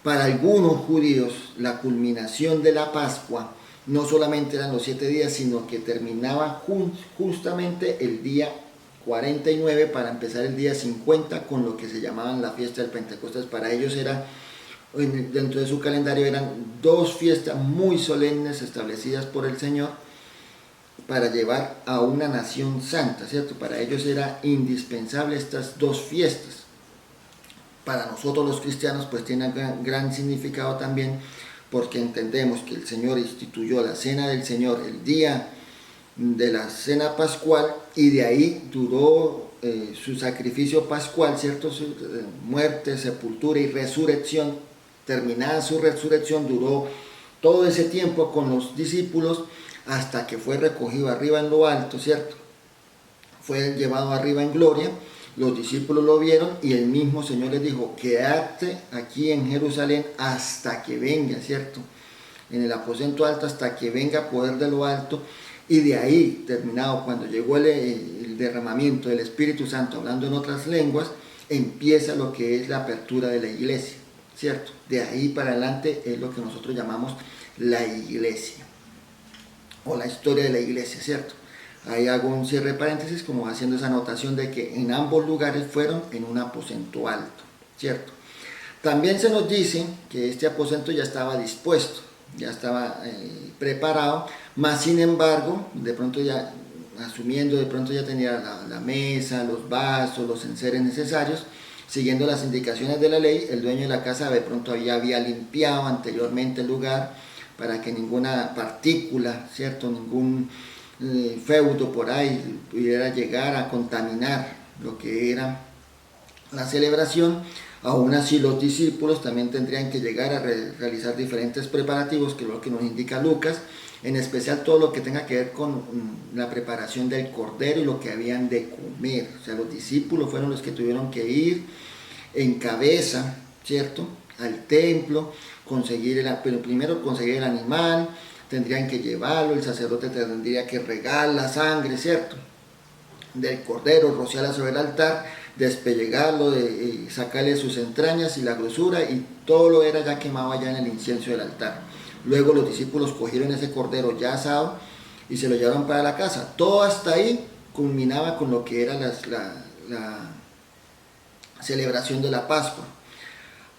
Para algunos judíos, la culminación de la Pascua no solamente eran los 7 días, sino que terminaba justamente el día 49 para empezar el día 50 con lo que se llamaban la fiesta del Pentecostés. Para ellos dentro de su calendario eran dos fiestas muy solemnes establecidas por el Señor para llevar a una nación santa, ¿cierto? Para ellos era indispensable estas dos fiestas. Para nosotros los cristianos pues tiene gran significado también, porque entendemos que el Señor instituyó la cena del Señor el día de la cena pascual, y de ahí duró su sacrificio pascual, ¿cierto? Su muerte, sepultura y resurrección. Terminada su resurrección, duró todo ese tiempo con los discípulos hasta que fue recogido arriba en lo alto, ¿cierto? Fue llevado arriba en gloria. Los discípulos lo vieron y el mismo Señor les dijo: quédate aquí en Jerusalén hasta que venga, ¿cierto? En el aposento alto hasta que venga poder de lo alto. Y de ahí, terminado, cuando llegó el derramamiento del Espíritu Santo, hablando en otras lenguas, empieza lo que es la apertura de la iglesia, ¿cierto? De ahí para adelante es lo que nosotros llamamos la iglesia, o la historia de la iglesia, ¿cierto? Ahí hago un cierre de paréntesis, como haciendo esa anotación de que en ambos lugares fueron en un aposento alto, ¿cierto? También se nos dice que este aposento ya estaba dispuesto, ya estaba preparado, mas sin embargo, de pronto ya, asumiendo de pronto ya tenía la mesa, los vasos, los enseres necesarios, siguiendo las indicaciones de la ley, el dueño de la casa de pronto había limpiado anteriormente el lugar para que ninguna partícula, ¿cierto? Ningún feudo por ahí pudiera llegar a contaminar lo que era la celebración. Aún así, los discípulos también tendrían que llegar a realizar diferentes preparativos, que es lo que nos indica Lucas, en especial todo lo que tenga que ver con la preparación del cordero y lo que habían de comer. O sea, los discípulos fueron los que tuvieron que ir en cabeza, ¿cierto?, al templo, pero primero conseguir el animal, tendrían que llevarlo, el sacerdote tendría que regar la sangre, ¿cierto?, del cordero, rociarla sobre el altar, despellegarlo, sacarle sus entrañas y la grosura, y todo lo era ya quemado allá en el incienso del altar. Luego los discípulos cogieron ese cordero ya asado y se lo llevaron para la casa. Todo hasta ahí culminaba con lo que era la celebración de la Pascua.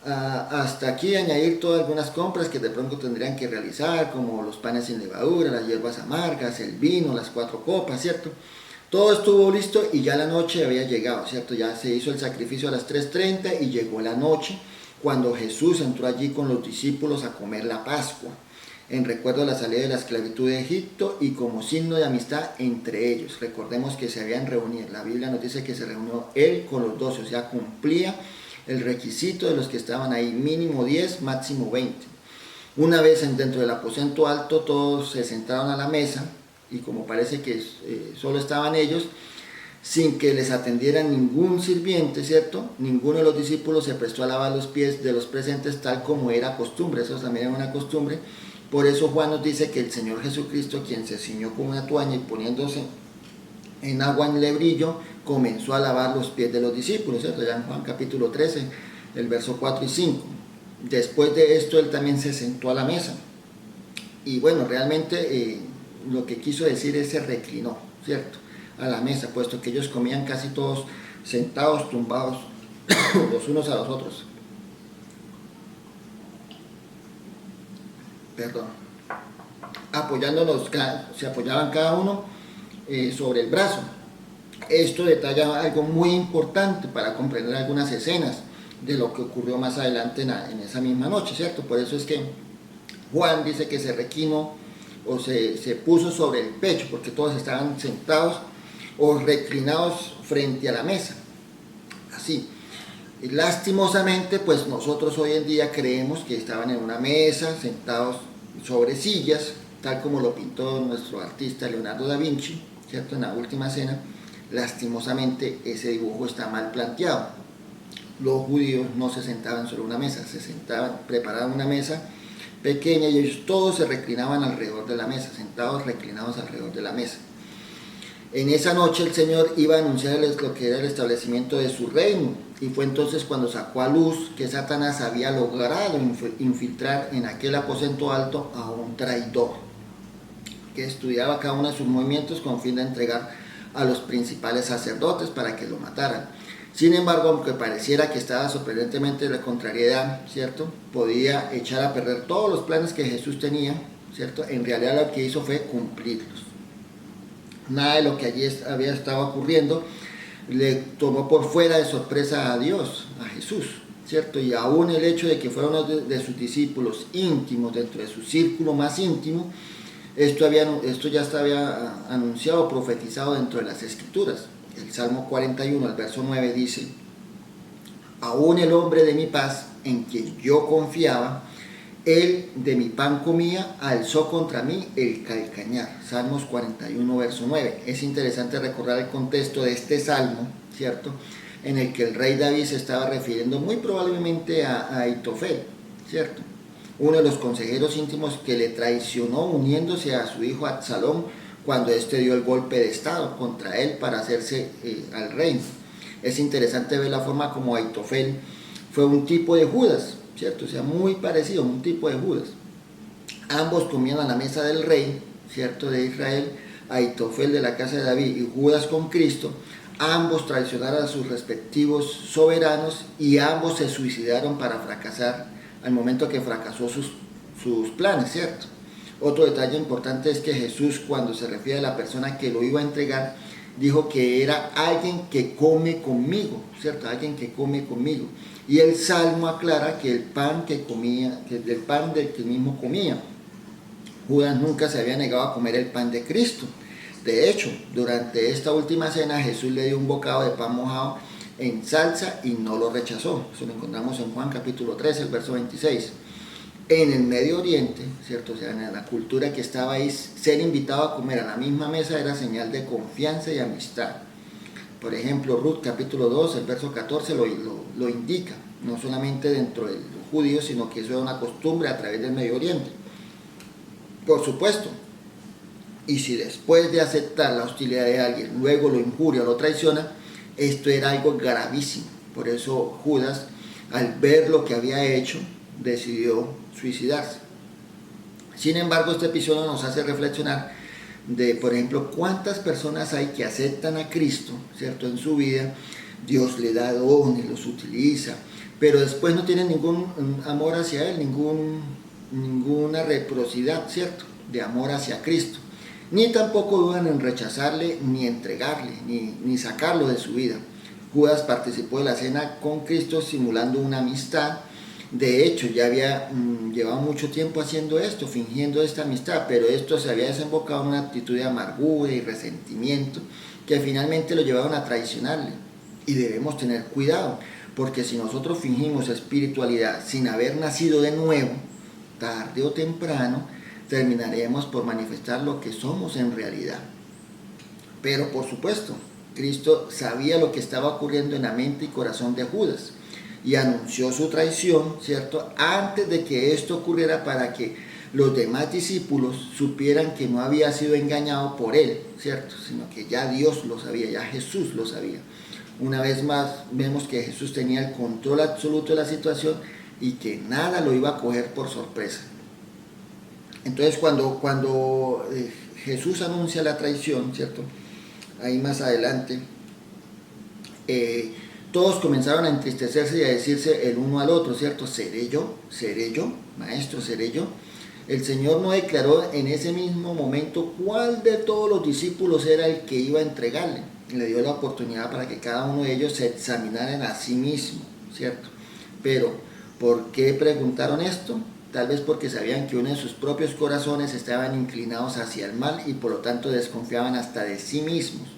Hasta aquí añadir todas algunas compras que de pronto tendrían que realizar, como los panes sin levadura, las hierbas amargas, el vino, las 4 copas, ¿cierto? Todo estuvo listo y ya la noche había llegado, ¿cierto? Ya se hizo el sacrificio a las 3:30 y llegó la noche cuando Jesús entró allí con los discípulos a comer la Pascua, en recuerdo de la salida de la esclavitud de Egipto y como signo de amistad entre ellos. Recordemos que se habían reunido, la Biblia nos dice que se reunió él con los 12, o sea, cumplía el requisito de los que estaban ahí, mínimo 10, máximo 20. Una vez dentro del aposento alto, todos se sentaron a la mesa, y como parece que solo estaban ellos, sin que les atendiera ningún sirviente, ¿cierto? Ninguno de los discípulos se prestó a lavar los pies de los presentes tal como era costumbre. Eso también era una costumbre. Por eso Juan nos dice que el Señor Jesucristo, quien se ciñó con una toalla y poniéndose en agua en lebrillo, comenzó a lavar los pies de los discípulos, ¿cierto? Ya en Juan capítulo 13, el verso 4 y 5. Después de esto, él también se sentó a la mesa. Y bueno, realmente lo que quiso decir es se reclinó, ¿cierto?, a la mesa, puesto que ellos comían casi todos sentados, tumbados los unos a los otros. Perdón. Apoyándonos, se apoyaban cada uno sobre el brazo. Esto detalla algo muy importante para comprender algunas escenas de lo que ocurrió más adelante en esa misma noche, ¿cierto? Por eso es que Juan dice que se reclinó o se puso sobre el pecho, porque todos estaban sentados o reclinados frente a la mesa, así. Y lastimosamente, pues nosotros hoy en día creemos que estaban en una mesa, sentados sobre sillas, tal como lo pintó nuestro artista Leonardo da Vinci, ¿cierto?, en la Última Cena. Lastimosamente ese dibujo está mal planteado. Los judíos no se sentaban sobre una mesa, se sentaban, preparaban una mesa pequeña y ellos todos se reclinaban alrededor de la mesa, sentados reclinados alrededor de la mesa. En esa noche el Señor iba a anunciarles lo que era el establecimiento de su reino, y fue entonces cuando sacó a luz que Satanás había logrado infiltrar en aquel aposento alto a un traidor, que estudiaba cada uno de sus movimientos con fin de entregar a los principales sacerdotes para que lo mataran. Sin embargo, aunque pareciera que estaba sorprendentemente de la contrariedad, ¿cierto?, podía echar a perder todos los planes que Jesús tenía, ¿cierto?, en realidad lo que hizo fue cumplirlos. Nada de lo que allí había estado ocurriendo le tomó por fuera de sorpresa a Dios, a Jesús, ¿cierto? Y aún el hecho de que fuera uno de sus discípulos íntimos, dentro de su círculo más íntimo, esto ya estaba anunciado, profetizado dentro de las Escrituras. El Salmo 41, el verso 9 dice: aún el hombre de mi paz, en quien yo confiaba, él de mi pan comía, alzó contra mí el calcañar. Salmos 41, verso 9. Es interesante recordar el contexto de este salmo, ¿cierto?, en el que el rey David se estaba refiriendo muy probablemente a Aitofel, ¿cierto?, uno de los consejeros íntimos que le traicionó uniéndose a su hijo Absalón cuando éste dio el golpe de estado contra él para hacerse al reino. Es interesante ver la forma como Aitofel fue un tipo de Judas, ¿cierto? O sea, muy parecido, un tipo de Judas. Ambos comían a la mesa del rey, ¿cierto?, de Israel, Aitofel de la casa de David y Judas con Cristo. Ambos traicionaron a sus respectivos soberanos y ambos se suicidaron para fracasar al momento que fracasó sus planes, ¿cierto? Otro detalle importante es que Jesús, cuando se refiere a la persona que lo iba a entregar, dijo que era alguien que come conmigo, ¿cierto? Alguien que come conmigo. Y el Salmo aclara que el pan que comía, que del pan del que mismo comía. Judas nunca se había negado a comer el pan de Cristo. De hecho, durante esta última cena, Jesús le dio un bocado de pan mojado en salsa y no lo rechazó. Eso lo encontramos en Juan capítulo 13, el verso 26. En el Medio Oriente, ¿cierto?, o sea, en la cultura que estaba ahí, ser invitado a comer a la misma mesa era señal de confianza y amistad. Por ejemplo, Ruth capítulo 2, el verso 14 lo indica, no solamente dentro de los judíos, sino que eso era una costumbre a través del Medio Oriente. Por supuesto, y si después de aceptar la hostilidad de alguien, luego lo injuria o lo traiciona, esto era algo gravísimo. Por eso Judas, al ver lo que había hecho, decidió suicidarse. Sin embargo, este episodio nos hace reflexionar de, por ejemplo, cuántas personas hay que aceptan a Cristo, ¿cierto? En su vida, Dios le da dones, los utiliza, pero después no tienen ningún amor hacia Él, ninguna reciprocidad, ¿cierto? De amor hacia Cristo. Ni tampoco dudan en rechazarle, ni entregarle, ni sacarlo de su vida. Judas participó de la cena con Cristo simulando una amistad. De hecho, ya había llevado mucho tiempo haciendo esto, fingiendo esta amistad, pero esto se había desembocado en una actitud de amargura y resentimiento que finalmente lo llevaron a traicionarle. Y debemos tener cuidado, porque si nosotros fingimos espiritualidad sin haber nacido de nuevo, tarde o temprano, terminaremos por manifestar lo que somos en realidad. Pero por supuesto, Cristo sabía lo que estaba ocurriendo en la mente y corazón de Judas y anunció su traición, ¿cierto?, antes de que esto ocurriera para que los demás discípulos supieran que no había sido engañado por él, ¿cierto?, sino que ya Dios lo sabía, ya Jesús lo sabía. Una vez más vemos que Jesús tenía el control absoluto de la situación y que nada lo iba a coger por sorpresa. Entonces cuando Jesús anuncia la traición, ¿cierto?, ahí más adelante, todos comenzaron a entristecerse y a decirse el uno al otro, ¿cierto? ¿Seré yo? ¿Seré yo? Maestro, ¿seré yo? El Señor no declaró en ese mismo momento cuál de todos los discípulos era el que iba a entregarle. Le dio la oportunidad para que cada uno de ellos se examinaran a sí mismo, ¿cierto? Pero, ¿por qué preguntaron esto? Tal vez porque sabían que uno de sus propios corazones estaban inclinados hacia el mal y por lo tanto desconfiaban hasta de sí mismos.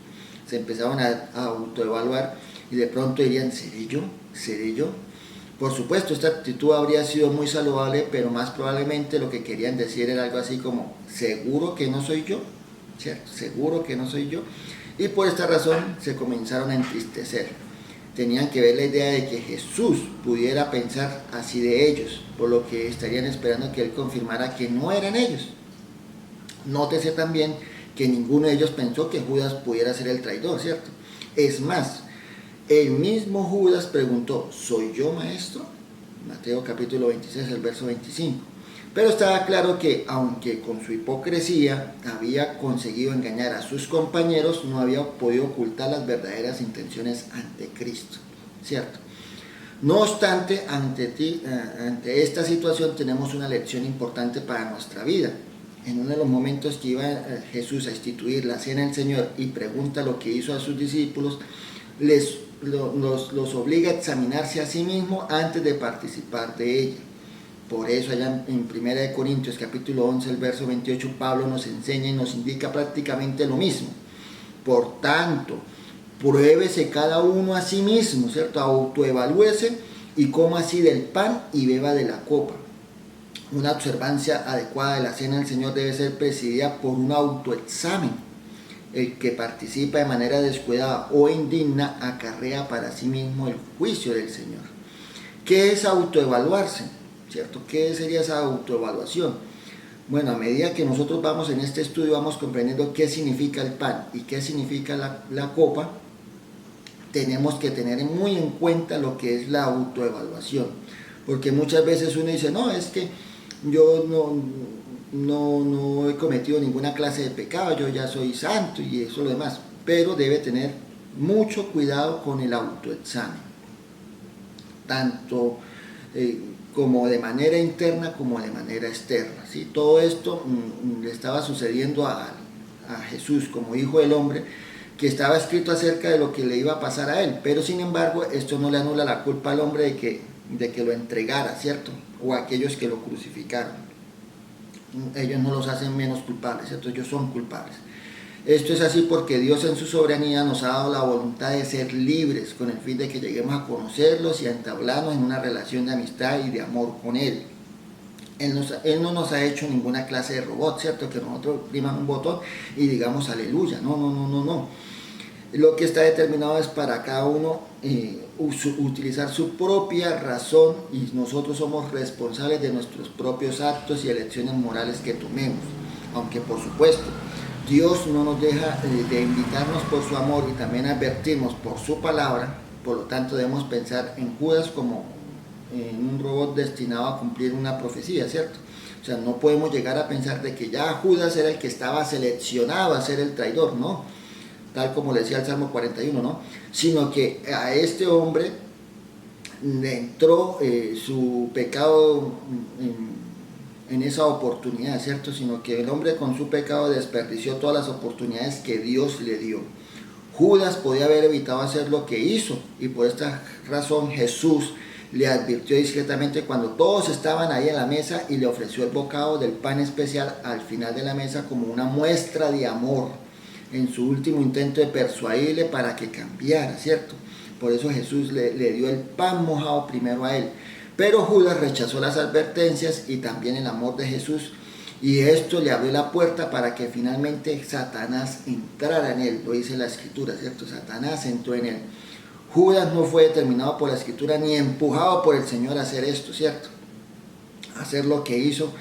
Se empezaban a autoevaluar y de pronto dirían, ¿seré yo? ¿Seré yo? Por supuesto, esta actitud habría sido muy saludable, pero más probablemente lo que querían decir era algo así como, ¿seguro que no soy yo? ¿Cierto? ¿Seguro que no soy yo? Y por esta razón se comenzaron a entristecer. Tenían que ver la idea de que Jesús pudiera pensar así de ellos, por lo que estarían esperando que Él confirmara que no eran ellos. Nótese también que ninguno de ellos pensó que Judas pudiera ser el traidor, ¿cierto? Es más, el mismo Judas preguntó, ¿soy yo, maestro? Mateo capítulo 26, el verso 25. Pero estaba claro que, aunque con su hipocresía había conseguido engañar a sus compañeros, no había podido ocultar las verdaderas intenciones ante Cristo, ¿cierto? No obstante, ante esta situación tenemos una lección importante para nuestra vida. En uno de los momentos que iba Jesús a instituir la cena del Señor y pregunta lo que hizo a sus discípulos, los obliga a examinarse a sí mismo antes de participar de ella. Por eso allá en 1 Corintios capítulo 11, el verso 28, Pablo nos enseña y nos indica prácticamente lo mismo. Por tanto, pruébese cada uno a sí mismo, ¿cierto? Autoevalúese y coma así del pan y beba de la copa. Una observancia adecuada de la cena del Señor debe ser presidida por un autoexamen. El que participa de manera descuidada o indigna acarrea para sí mismo el juicio del Señor. ¿Qué es autoevaluarse? ¿Cierto? ¿Qué sería esa autoevaluación? Bueno, a medida que nosotros vamos en este estudio, vamos comprendiendo qué significa el pan y qué significa la copa. Tenemos que tener muy en cuenta lo que es la autoevaluación, porque muchas veces uno dice, no, es que yo no he cometido ninguna clase de pecado, yo ya soy santo y eso lo demás, pero debe tener mucho cuidado con el autoexamen, tanto como de manera interna como de manera externa, ¿sí? Todo esto le estaba sucediendo a Jesús como Hijo del Hombre, que estaba escrito acerca de lo que le iba a pasar a él, pero sin embargo esto no le anula la culpa al hombre de que lo entregara, ¿cierto? O a aquellos que lo crucificaron. Ellos no los hacen menos culpables, ¿cierto? Ellos son culpables. Esto es así porque Dios en su soberanía nos ha dado la voluntad de ser libres con el fin de que lleguemos a conocerlos y a entablarnos en una relación de amistad y de amor con Él. Él no nos ha hecho ninguna clase de robot, ¿cierto? Que nosotros oprimamos un botón y digamos aleluya. No. Lo que está determinado es para cada uno utilizar su propia razón, y nosotros somos responsables de nuestros propios actos y elecciones morales que tomemos. Aunque por supuesto Dios no nos deja de invitarnos por su amor y también advertirnos por su palabra. Por lo tanto debemos pensar en Judas como en un robot destinado a cumplir una profecía, ¿cierto? O sea, no podemos llegar a pensar de que ya Judas era el que estaba seleccionado a ser el traidor, ¿no? Tal como le decía el Salmo 41, ¿no? Sino que a este hombre le entró su pecado en esa oportunidad, ¿cierto? Sino que el hombre con su pecado desperdició todas las oportunidades que Dios le dio. Judas podía haber evitado hacer lo que hizo, y por esta razón Jesús le advirtió discretamente cuando todos estaban ahí en la mesa, y le ofreció el bocado del pan especial al final de la mesa como una muestra de amor, en su último intento de persuadirle para que cambiara, ¿cierto? Por eso Jesús le dio el pan mojado primero a él. Pero Judas rechazó las advertencias y también el amor de Jesús, y esto le abrió la puerta para que finalmente Satanás entrara en él. Lo dice la Escritura, ¿cierto? Satanás entró en él. Judas no fue determinado por la Escritura ni empujado por el Señor a hacer esto, ¿cierto? A hacer lo que hizo.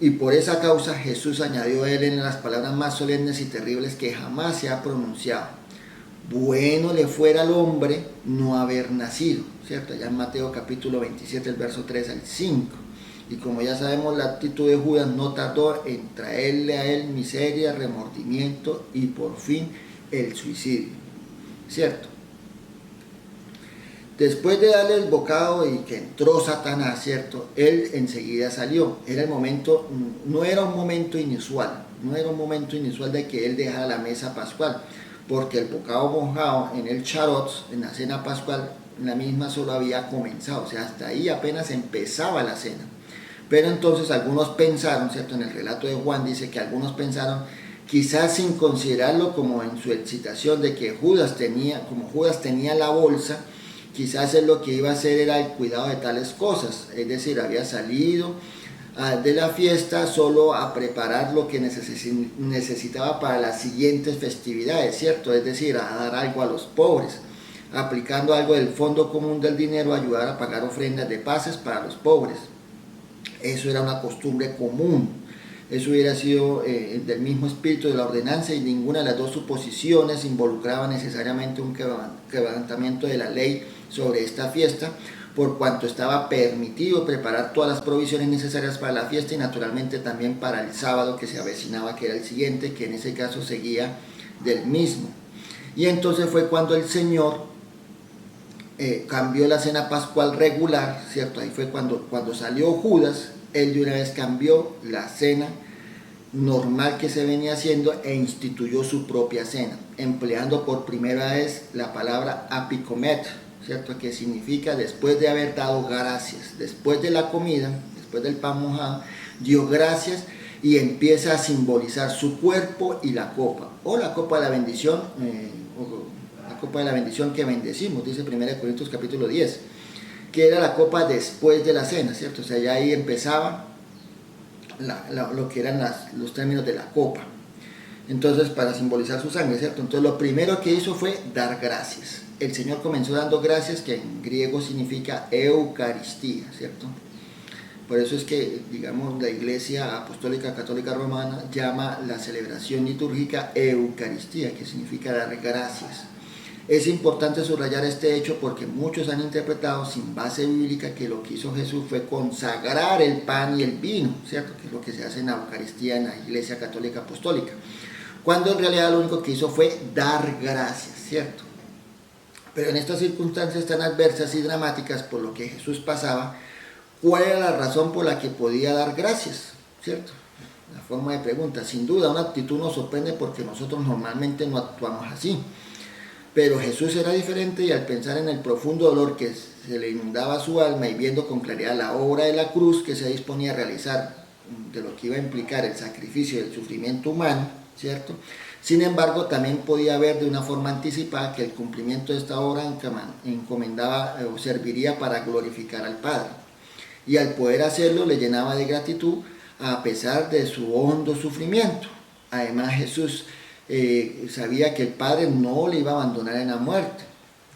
Y por esa causa Jesús añadió a él en las palabras más solemnes y terribles que jamás se ha pronunciado: bueno le fuera al hombre no haber nacido, ¿cierto? Allá en Mateo capítulo 27, el verso 3 al 5. Y como ya sabemos, la actitud de Judas no tardó en traerle a él miseria, remordimiento y por fin el suicidio, ¿cierto? Después de darle el bocado y que entró Satanás, ¿cierto? Él enseguida salió. Era el momento, no era un momento inusual, de que él dejara la mesa pascual, porque el bocado mojado en el charot, en la cena pascual, la misma solo había comenzado, o sea, hasta ahí apenas empezaba la cena. Pero entonces algunos pensaron, ¿cierto? En el relato de Juan dice que algunos pensaron, quizás sin considerarlo como en su excitación de que Judas tenía la bolsa, quizás él lo que iba a hacer era el cuidado de tales cosas, es decir, había salido de la fiesta solo a preparar lo que necesitaba para las siguientes festividades, ¿cierto? Es decir, a dar algo a los pobres, aplicando algo del fondo común del dinero, a ayudar a pagar ofrendas de paces para los pobres. Eso era una costumbre común. Eso hubiera sido del mismo espíritu de la ordenanza, y ninguna de las dos suposiciones involucraba necesariamente un quebrantamiento de la ley sobre esta fiesta, por cuanto estaba permitido preparar todas las provisiones necesarias para la fiesta y naturalmente también para el sábado que se avecinaba, que era el siguiente, que en ese caso seguía del mismo. Y entonces fue cuando el Señor cambió la cena pascual regular, ¿cierto? Ahí fue cuando salió Judas, él de una vez cambió la cena normal que se venía haciendo e instituyó su propia cena, empleando por primera vez la palabra apicomet, ¿cierto? Que significa después de haber dado gracias. Después de la comida, después del pan mojado, dio gracias y empieza a simbolizar su cuerpo y la copa, o la copa de la bendición, copa de la bendición que bendecimos, dice 1 Corintios capítulo 10, que era la copa después de la cena, ¿cierto? O sea, ya ahí empezaba lo que eran los términos de la copa. Entonces, para simbolizar su sangre, ¿cierto? Entonces, lo primero que hizo fue dar gracias. El Señor comenzó dando gracias, que en griego significa Eucaristía, ¿cierto? Por eso es que, digamos, la Iglesia Apostólica Católica Romana llama la celebración litúrgica Eucaristía, que significa dar gracias. Es importante subrayar este hecho porque muchos han interpretado sin base bíblica que lo que hizo Jesús fue consagrar el pan y el vino, ¿cierto? Que es lo que se hace en la Eucaristía en la Iglesia Católica Apostólica, cuando en realidad lo único que hizo fue dar gracias, ¿cierto? Pero en estas circunstancias tan adversas y dramáticas por lo que Jesús pasaba, ¿cuál era la razón por la que podía dar gracias? ¿Cierto? La forma de pregunta. Sin duda, una actitud nos sorprende porque nosotros normalmente no actuamos así. Pero Jesús era diferente, y al pensar en el profundo dolor que se le inundaba su alma y viendo con claridad la obra de la cruz que se disponía a realizar, de lo que iba a implicar el sacrificio y el sufrimiento humano, ¿cierto? Sin embargo, también podía ver de una forma anticipada que el cumplimiento de esta obra encomendaba o serviría para glorificar al Padre. Y al poder hacerlo le llenaba de gratitud a pesar de su hondo sufrimiento. Además, Jesús sabía que el Padre no le iba a abandonar en la muerte,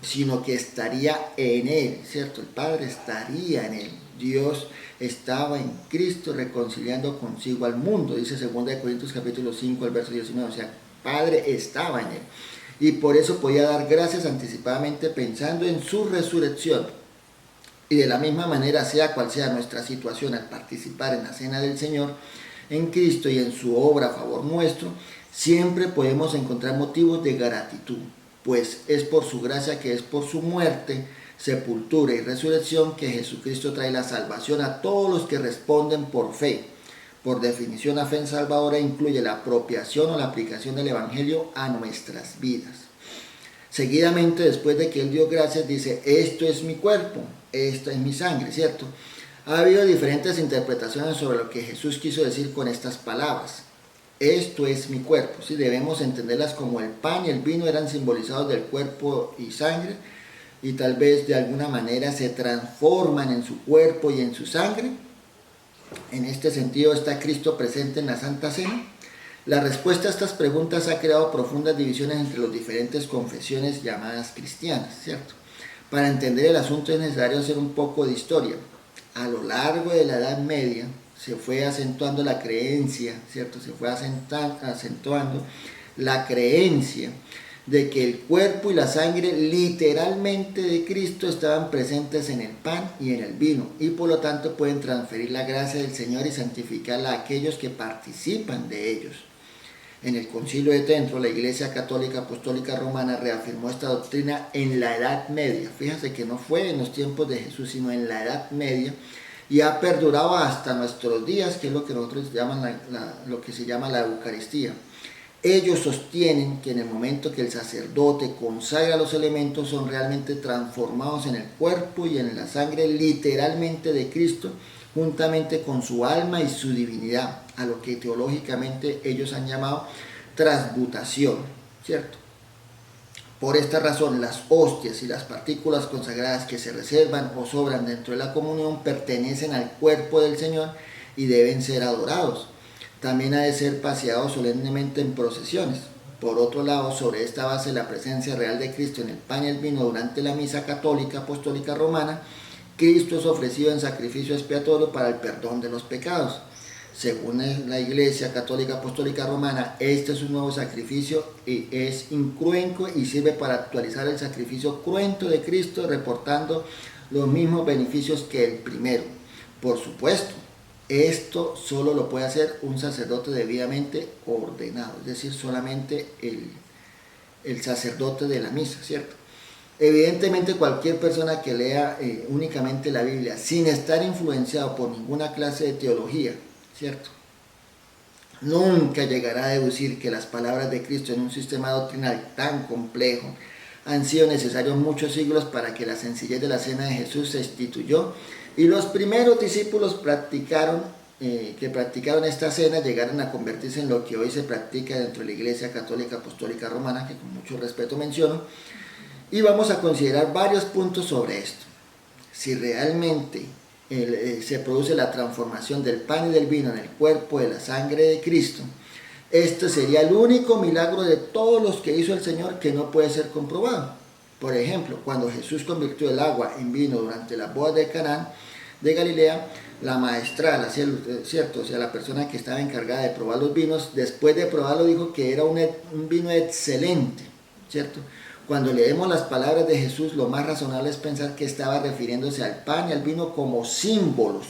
sino que estaría en él, ¿cierto? El Padre estaría en él. Dios estaba en Cristo reconciliando consigo al mundo, dice 2 Corintios capítulo 5, al verso 19, o sea, el Padre estaba en él. Y por eso podía dar gracias anticipadamente pensando en su resurrección. Y de la misma manera, sea cual sea nuestra situación al participar en la cena del Señor, en Cristo y en su obra a favor nuestro, siempre podemos encontrar motivos de gratitud, pues es por su gracia, que es por su muerte, sepultura y resurrección, que Jesucristo trae la salvación a todos los que responden por fe. Por definición, la fe salvadora incluye la apropiación o la aplicación del Evangelio a nuestras vidas. Seguidamente, después de que él dio gracias, dice: esto es mi cuerpo, esta es mi sangre, ¿cierto? Ha habido diferentes interpretaciones sobre lo que Jesús quiso decir con estas palabras. Esto es mi cuerpo, ¿sí? Debemos entenderlas como el pan y el vino eran simbolizados del cuerpo y sangre, y tal vez de alguna manera se transforman en su cuerpo y en su sangre. En este sentido, ¿está Cristo presente en la Santa Cena? La respuesta a estas preguntas ha creado profundas divisiones entre las diferentes confesiones llamadas cristianas, ¿cierto? Para entender el asunto es necesario hacer un poco de historia. A lo largo de la Edad Media se fue acentuando la creencia, ¿cierto? Se fue acentuando la creencia de que el cuerpo y la sangre literalmente de Cristo estaban presentes en el pan y en el vino, y por lo tanto pueden transferir la gracia del Señor y santificarla a aquellos que participan de ellos. En el Concilio de Trento, la Iglesia Católica Apostólica Romana reafirmó esta doctrina en la Edad Media. Fíjense que no fue en los tiempos de Jesús, sino en la Edad Media, y ha perdurado hasta nuestros días, que es lo que nosotros llaman lo que se llama la Eucaristía. Ellos sostienen que en el momento que el sacerdote consagra los elementos, son realmente transformados en el cuerpo y en la sangre literalmente de Cristo, juntamente con su alma y su divinidad, a lo que teológicamente ellos han llamado transmutación, ¿cierto? Por esta razón, las hostias y las partículas consagradas que se reservan o sobran dentro de la comunión pertenecen al cuerpo del Señor y deben ser adorados. También ha de ser paseado solemnemente en procesiones. Por otro lado, sobre esta base, la presencia real de Cristo en el pan y el vino durante la misa católica apostólica romana, Cristo es ofrecido en sacrificio expiatorio para el perdón de los pecados. Según la Iglesia Católica Apostólica Romana, este es un nuevo sacrificio y es incruento y sirve para actualizar el sacrificio cruento de Cristo, reportando los mismos beneficios que el primero. Por supuesto, esto solo lo puede hacer un sacerdote debidamente ordenado, es decir, solamente el sacerdote de la misa, ¿cierto? Evidentemente, cualquier persona que lea únicamente la Biblia sin estar influenciado por ninguna clase de teología, ¿cierto?, nunca llegará a deducir que las palabras de Cristo en un sistema doctrinal tan complejo han sido necesarios muchos siglos para que la sencillez de la cena de Jesús se instituyó y los primeros discípulos que practicaron esta cena llegaron a convertirse en lo que hoy se practica dentro de la Iglesia Católica Apostólica Romana, que con mucho respeto menciono. Y vamos a considerar varios puntos sobre esto. Si realmente se produce la transformación del pan y del vino en el cuerpo de la sangre de Cristo, este sería el único milagro de todos los que hizo el Señor que no puede ser comprobado. Por ejemplo, cuando Jesús convirtió el agua en vino durante la boda de Caná de Galilea, la maestral, ¿cierto? O sea, la persona que estaba encargada de probar los vinos, después de probarlo dijo que era un vino excelente, ¿cierto? Cuando leemos las palabras de Jesús, lo más razonable es pensar que estaba refiriéndose al pan y al vino como símbolos,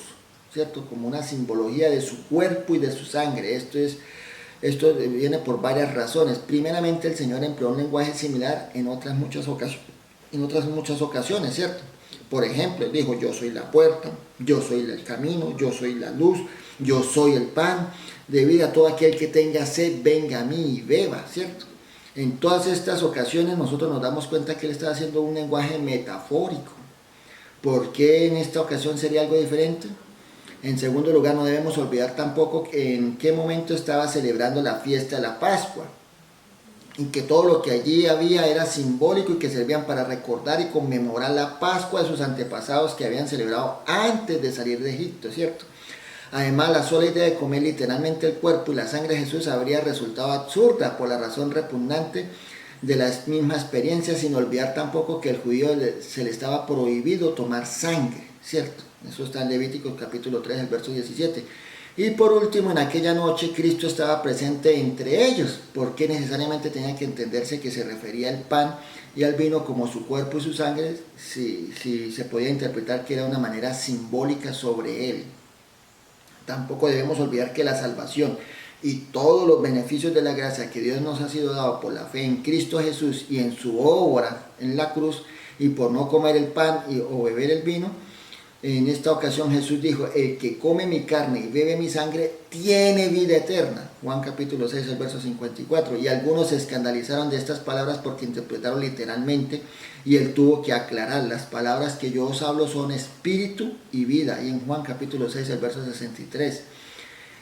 ¿cierto? Como una simbología de su cuerpo y de su sangre. Esto viene por varias razones. Primeramente, el Señor empleó un lenguaje similar en otras muchas ocasiones, ¿cierto? Por ejemplo, Él dijo: yo soy la puerta, yo soy el camino, yo soy la luz, yo soy el pan de vida. Todo aquel que tenga sed, venga a mí y beba, ¿cierto? En todas estas ocasiones nosotros nos damos cuenta que Él está haciendo un lenguaje metafórico. ¿Por qué en esta ocasión sería algo diferente? En segundo lugar, no debemos olvidar tampoco en qué momento estaba celebrando la fiesta de la Pascua, y que todo lo que allí había era simbólico y que servían para recordar y conmemorar la Pascua de sus antepasados que habían celebrado antes de salir de Egipto, ¿cierto? Además, la sola idea de comer literalmente el cuerpo y la sangre de Jesús habría resultado absurda por la razón repugnante de la misma experiencia, sin olvidar tampoco que al judío se le estaba prohibido tomar sangre, ¿cierto? Eso está en Levíticos capítulo 3, el verso 17. Y por último, en aquella noche Cristo estaba presente entre ellos, porque necesariamente tenía que entenderse que se refería al pan y al vino como su cuerpo y su sangre, si se podía interpretar que era una manera simbólica sobre él. Tampoco debemos olvidar que la salvación y todos los beneficios de la gracia que Dios nos ha sido dado por la fe en Cristo Jesús y en su obra en la cruz, y por no comer el pan o beber el vino, en esta ocasión Jesús dijo: el que come mi carne y bebe mi sangre tiene vida eterna. Juan capítulo 6, el verso 54. Y algunos se escandalizaron de estas palabras porque interpretaron literalmente, y él tuvo que aclarar: las palabras que yo os hablo son espíritu y vida. Y en Juan capítulo 6, el verso 63.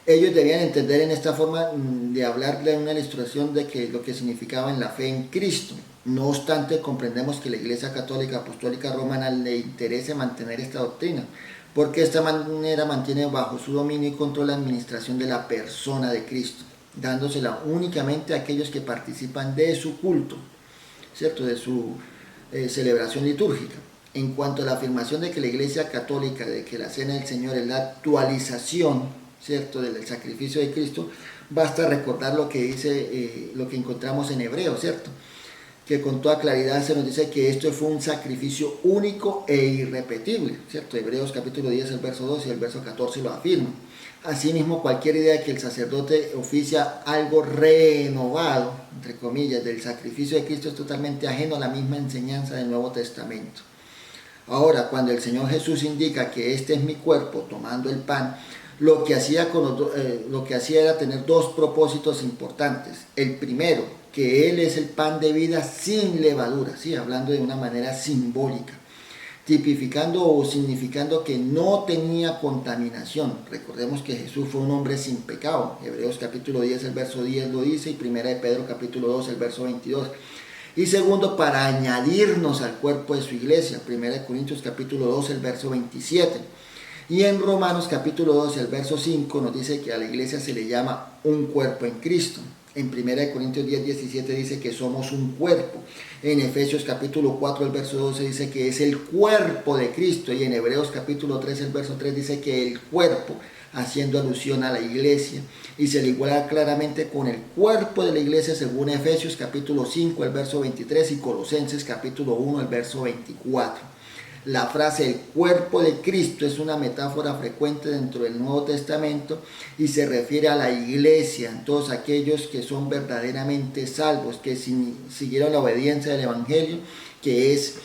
Ellos debían entender en esta forma de hablarle una ilustración de que lo que significaba en la fe en Cristo. No obstante, comprendemos que la Iglesia Católica Apostólica Romana le interesa mantener esta doctrina, porque de esta manera mantiene bajo su dominio y control la administración de la persona de Cristo, dándosela únicamente a aquellos que participan de su culto, ¿cierto? De su celebración litúrgica. En cuanto a la afirmación de que la Iglesia Católica, de que la Cena del Señor es la actualización, ¿cierto?, del sacrificio de Cristo, basta recordar lo que dice, lo que encontramos en Hebreos, ¿cierto?, que con toda claridad se nos dice que esto fue un sacrificio único e irrepetible, ¿cierto? Hebreos capítulo 10, el verso 2 y el verso 14 lo afirma. Asimismo, cualquier idea de que el sacerdote oficia algo renovado, entre comillas, del sacrificio de Cristo es totalmente ajeno a la misma enseñanza del Nuevo Testamento. Ahora, cuando el Señor Jesús indica que este es mi cuerpo, tomando el pan, lo que hacía era tener dos propósitos importantes. El primero, que Él es el pan de vida sin levadura, ¿sí?, hablando de una manera simbólica, tipificando o significando que no tenía contaminación. Recordemos que Jesús fue un hombre sin pecado. Hebreos capítulo 10, el verso 10 lo dice, y Primera de Pedro capítulo 2, el verso 22. Y segundo, para añadirnos al cuerpo de su iglesia. Primera de Corintios capítulo 2, el verso 27. Y en Romanos capítulo 12, el verso 5 nos dice que a la iglesia se le llama un cuerpo en Cristo. En 1 Corintios 10, 17 dice que somos un cuerpo. En Efesios capítulo 4, el verso 12 dice que es el cuerpo de Cristo. Y en Hebreos capítulo 3, el verso 3 dice que el cuerpo, haciendo alusión a la iglesia, y se le iguala claramente con el cuerpo de la iglesia según Efesios capítulo 5, el verso 23, y Colosenses capítulo 1, el verso 24. La frase el cuerpo de Cristo es una metáfora frecuente dentro del Nuevo Testamento y se refiere a la iglesia, todos aquellos que son verdaderamente salvos, que siguieron la obediencia del Evangelio, que es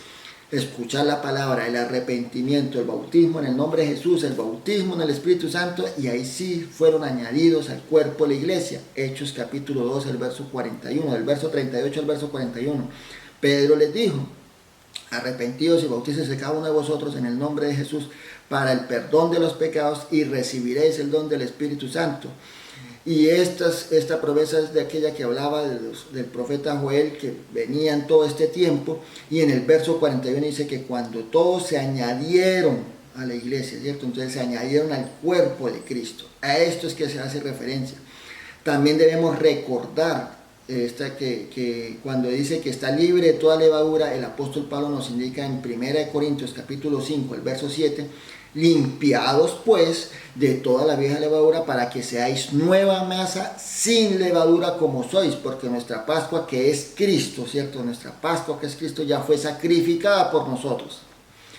escuchar la palabra, el arrepentimiento, el bautismo en el nombre de Jesús, el bautismo en el Espíritu Santo, y ahí sí fueron añadidos al cuerpo de la iglesia. Hechos capítulo 2, el verso 41, del verso 38 al verso 41. Pedro les dijo: arrepentidos y bautícense cada uno de vosotros en el nombre de Jesús para el perdón de los pecados y recibiréis el don del Espíritu Santo. Y esta promesa es de aquella que hablaba del profeta Joel, que venía en todo este tiempo, y en el verso 41 dice que cuando todos se añadieron a la iglesia, ¿cierto? Entonces se añadieron al cuerpo de Cristo. A esto es que se hace referencia. También debemos recordar que cuando dice que está libre de toda levadura, el apóstol Pablo nos indica en 1 Corintios capítulo 5, el verso 7, limpiados pues de toda la vieja levadura para que seáis nueva masa sin levadura como sois, porque nuestra Pascua que es Cristo, ¿cierto? Nuestra Pascua que es Cristo ya fue sacrificada por nosotros,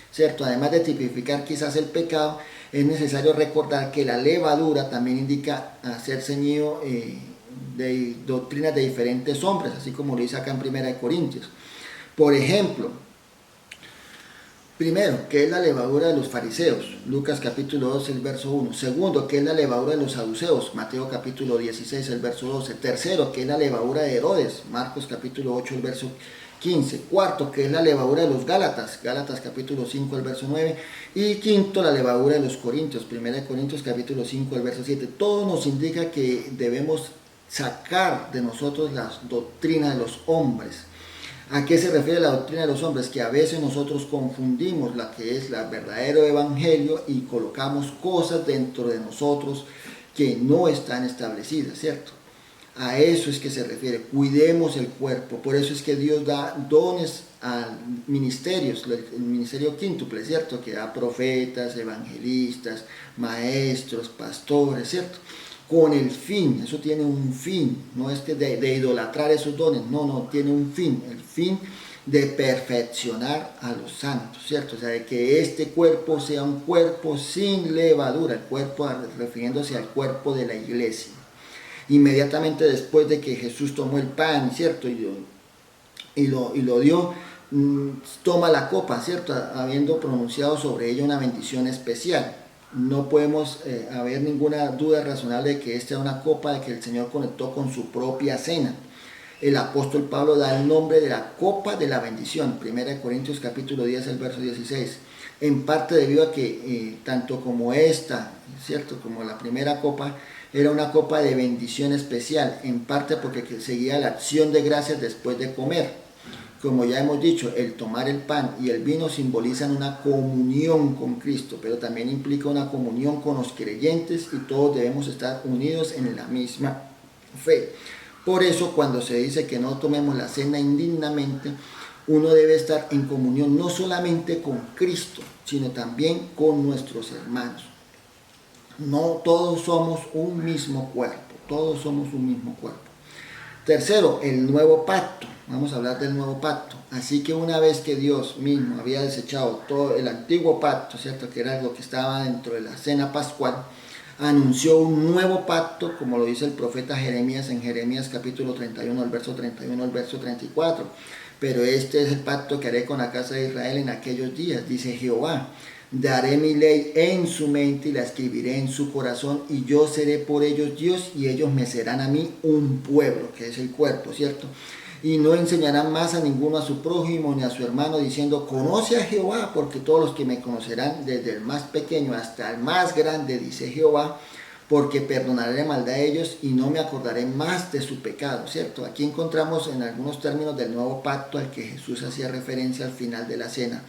¿cierto? Además de tipificar quizás el pecado, es necesario recordar que la levadura también indica ser ceñido de doctrinas de diferentes hombres, así como lo dice acá en 1 Corintios. Por ejemplo, primero, ¿qué es la levadura de los fariseos? Lucas capítulo 12, el verso 1. Segundo, ¿qué es la levadura de los saduceos? Mateo capítulo 16, el verso 12. Tercero, ¿qué es la levadura de Herodes? Marcos capítulo 8, el verso 15. Cuarto, ¿qué es la levadura de los Gálatas? Gálatas capítulo 5, el verso 9. Y quinto, la levadura de los Corintios. 1 Corintios capítulo 5, el verso 7. Todo nos indica que debemos sacar de nosotros las doctrinas de los hombres. ¿A qué se refiere la doctrina de los hombres? Que a veces nosotros confundimos la que es el verdadero evangelio y colocamos cosas dentro de nosotros que no están establecidas, ¿cierto? A eso es que se refiere, cuidemos el cuerpo. Por eso es que Dios da dones a ministerios, el ministerio quíntuple, ¿cierto? Que da profetas, evangelistas, maestros, pastores, ¿cierto? Con el fin, eso tiene un fin, no es que de idolatrar esos dones, no, tiene un fin, el fin de perfeccionar a los santos, ¿cierto? O sea, de que este cuerpo sea un cuerpo sin levadura, el cuerpo refiriéndose al cuerpo de la iglesia. Inmediatamente después de que Jesús tomó el pan, ¿cierto? Y lo dio, toma la copa, ¿cierto? Habiendo pronunciado sobre ella una bendición especial. No podemos haber ninguna duda razonable de que esta es una copa de que el Señor conectó con su propia cena. El apóstol Pablo da el nombre de la copa de la bendición, 1 Corintios capítulo 10, el verso 16, en parte debido a que tanto como esta, ¿cierto? Como la primera copa, era una copa de bendición especial, en parte porque seguía la acción de gracias después de comer. Como ya hemos dicho, el tomar el pan y el vino simbolizan una comunión con Cristo, pero también implica una comunión con los creyentes y todos debemos estar unidos en la misma fe. Por eso cuando se dice que no tomemos la cena indignamente, uno debe estar en comunión no solamente con Cristo, sino también con nuestros hermanos. No todos somos un mismo cuerpo, todos somos un mismo cuerpo. Tercero, el nuevo pacto. Vamos a hablar del nuevo pacto. Así que una vez que Dios mismo había desechado todo el antiguo pacto, ¿cierto? Que era lo que estaba dentro de la cena pascual, anunció un nuevo pacto, como lo dice el profeta Jeremías en Jeremías capítulo 31, el verso 31 al verso 34. Pero este es el pacto que haré con la casa de Israel en aquellos días, dice Jehová. Daré mi ley en su mente y la escribiré en su corazón, y yo seré por ellos Dios y ellos me serán a mí un pueblo, que es el cuerpo, ¿cierto? Y no enseñarán más a ninguno a su prójimo ni a su hermano diciendo, conoce a Jehová, porque todos los que me conocerán, desde el más pequeño hasta el más grande, dice Jehová, porque perdonaré la maldad de ellos y no me acordaré más de su pecado, ¿cierto? Aquí encontramos en algunos términos del nuevo pacto al que Jesús hacía referencia al final de la cena.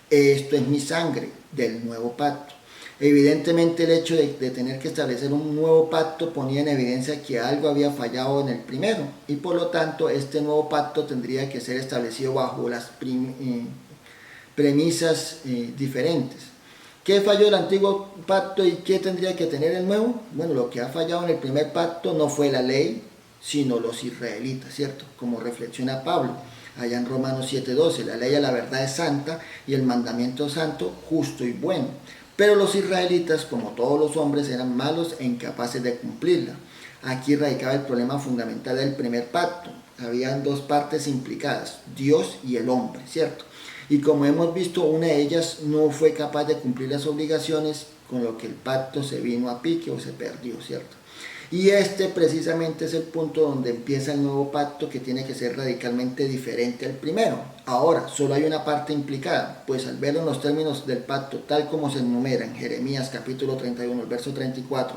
Esto es mi sangre del nuevo pacto. Evidentemente el hecho de tener que establecer un nuevo pacto ponía en evidencia que algo había fallado en el primero y por lo tanto este nuevo pacto tendría que ser establecido bajo las premisas diferentes. ¿Qué falló el antiguo pacto y qué tendría que tener el nuevo? Bueno, lo que ha fallado en el primer pacto no fue la ley, sino los israelitas, ¿cierto? Como reflexiona Pablo allá en Romanos 7:12, la ley a la verdad es santa y el mandamiento santo, justo y bueno. Pero los israelitas, como todos los hombres, eran malos e incapaces de cumplirla. Aquí radicaba el problema fundamental del primer pacto. Habían dos partes implicadas, Dios y el hombre, ¿cierto? Y como hemos visto, una de ellas no fue capaz de cumplir las obligaciones, con lo que el pacto se vino a pique o se perdió, ¿cierto? Y este precisamente es el punto donde empieza el nuevo pacto, que tiene que ser radicalmente diferente al primero. Ahora, solo hay una parte implicada, pues al verlo en los términos del pacto, tal como se enumera en Jeremías capítulo 31, el verso 34,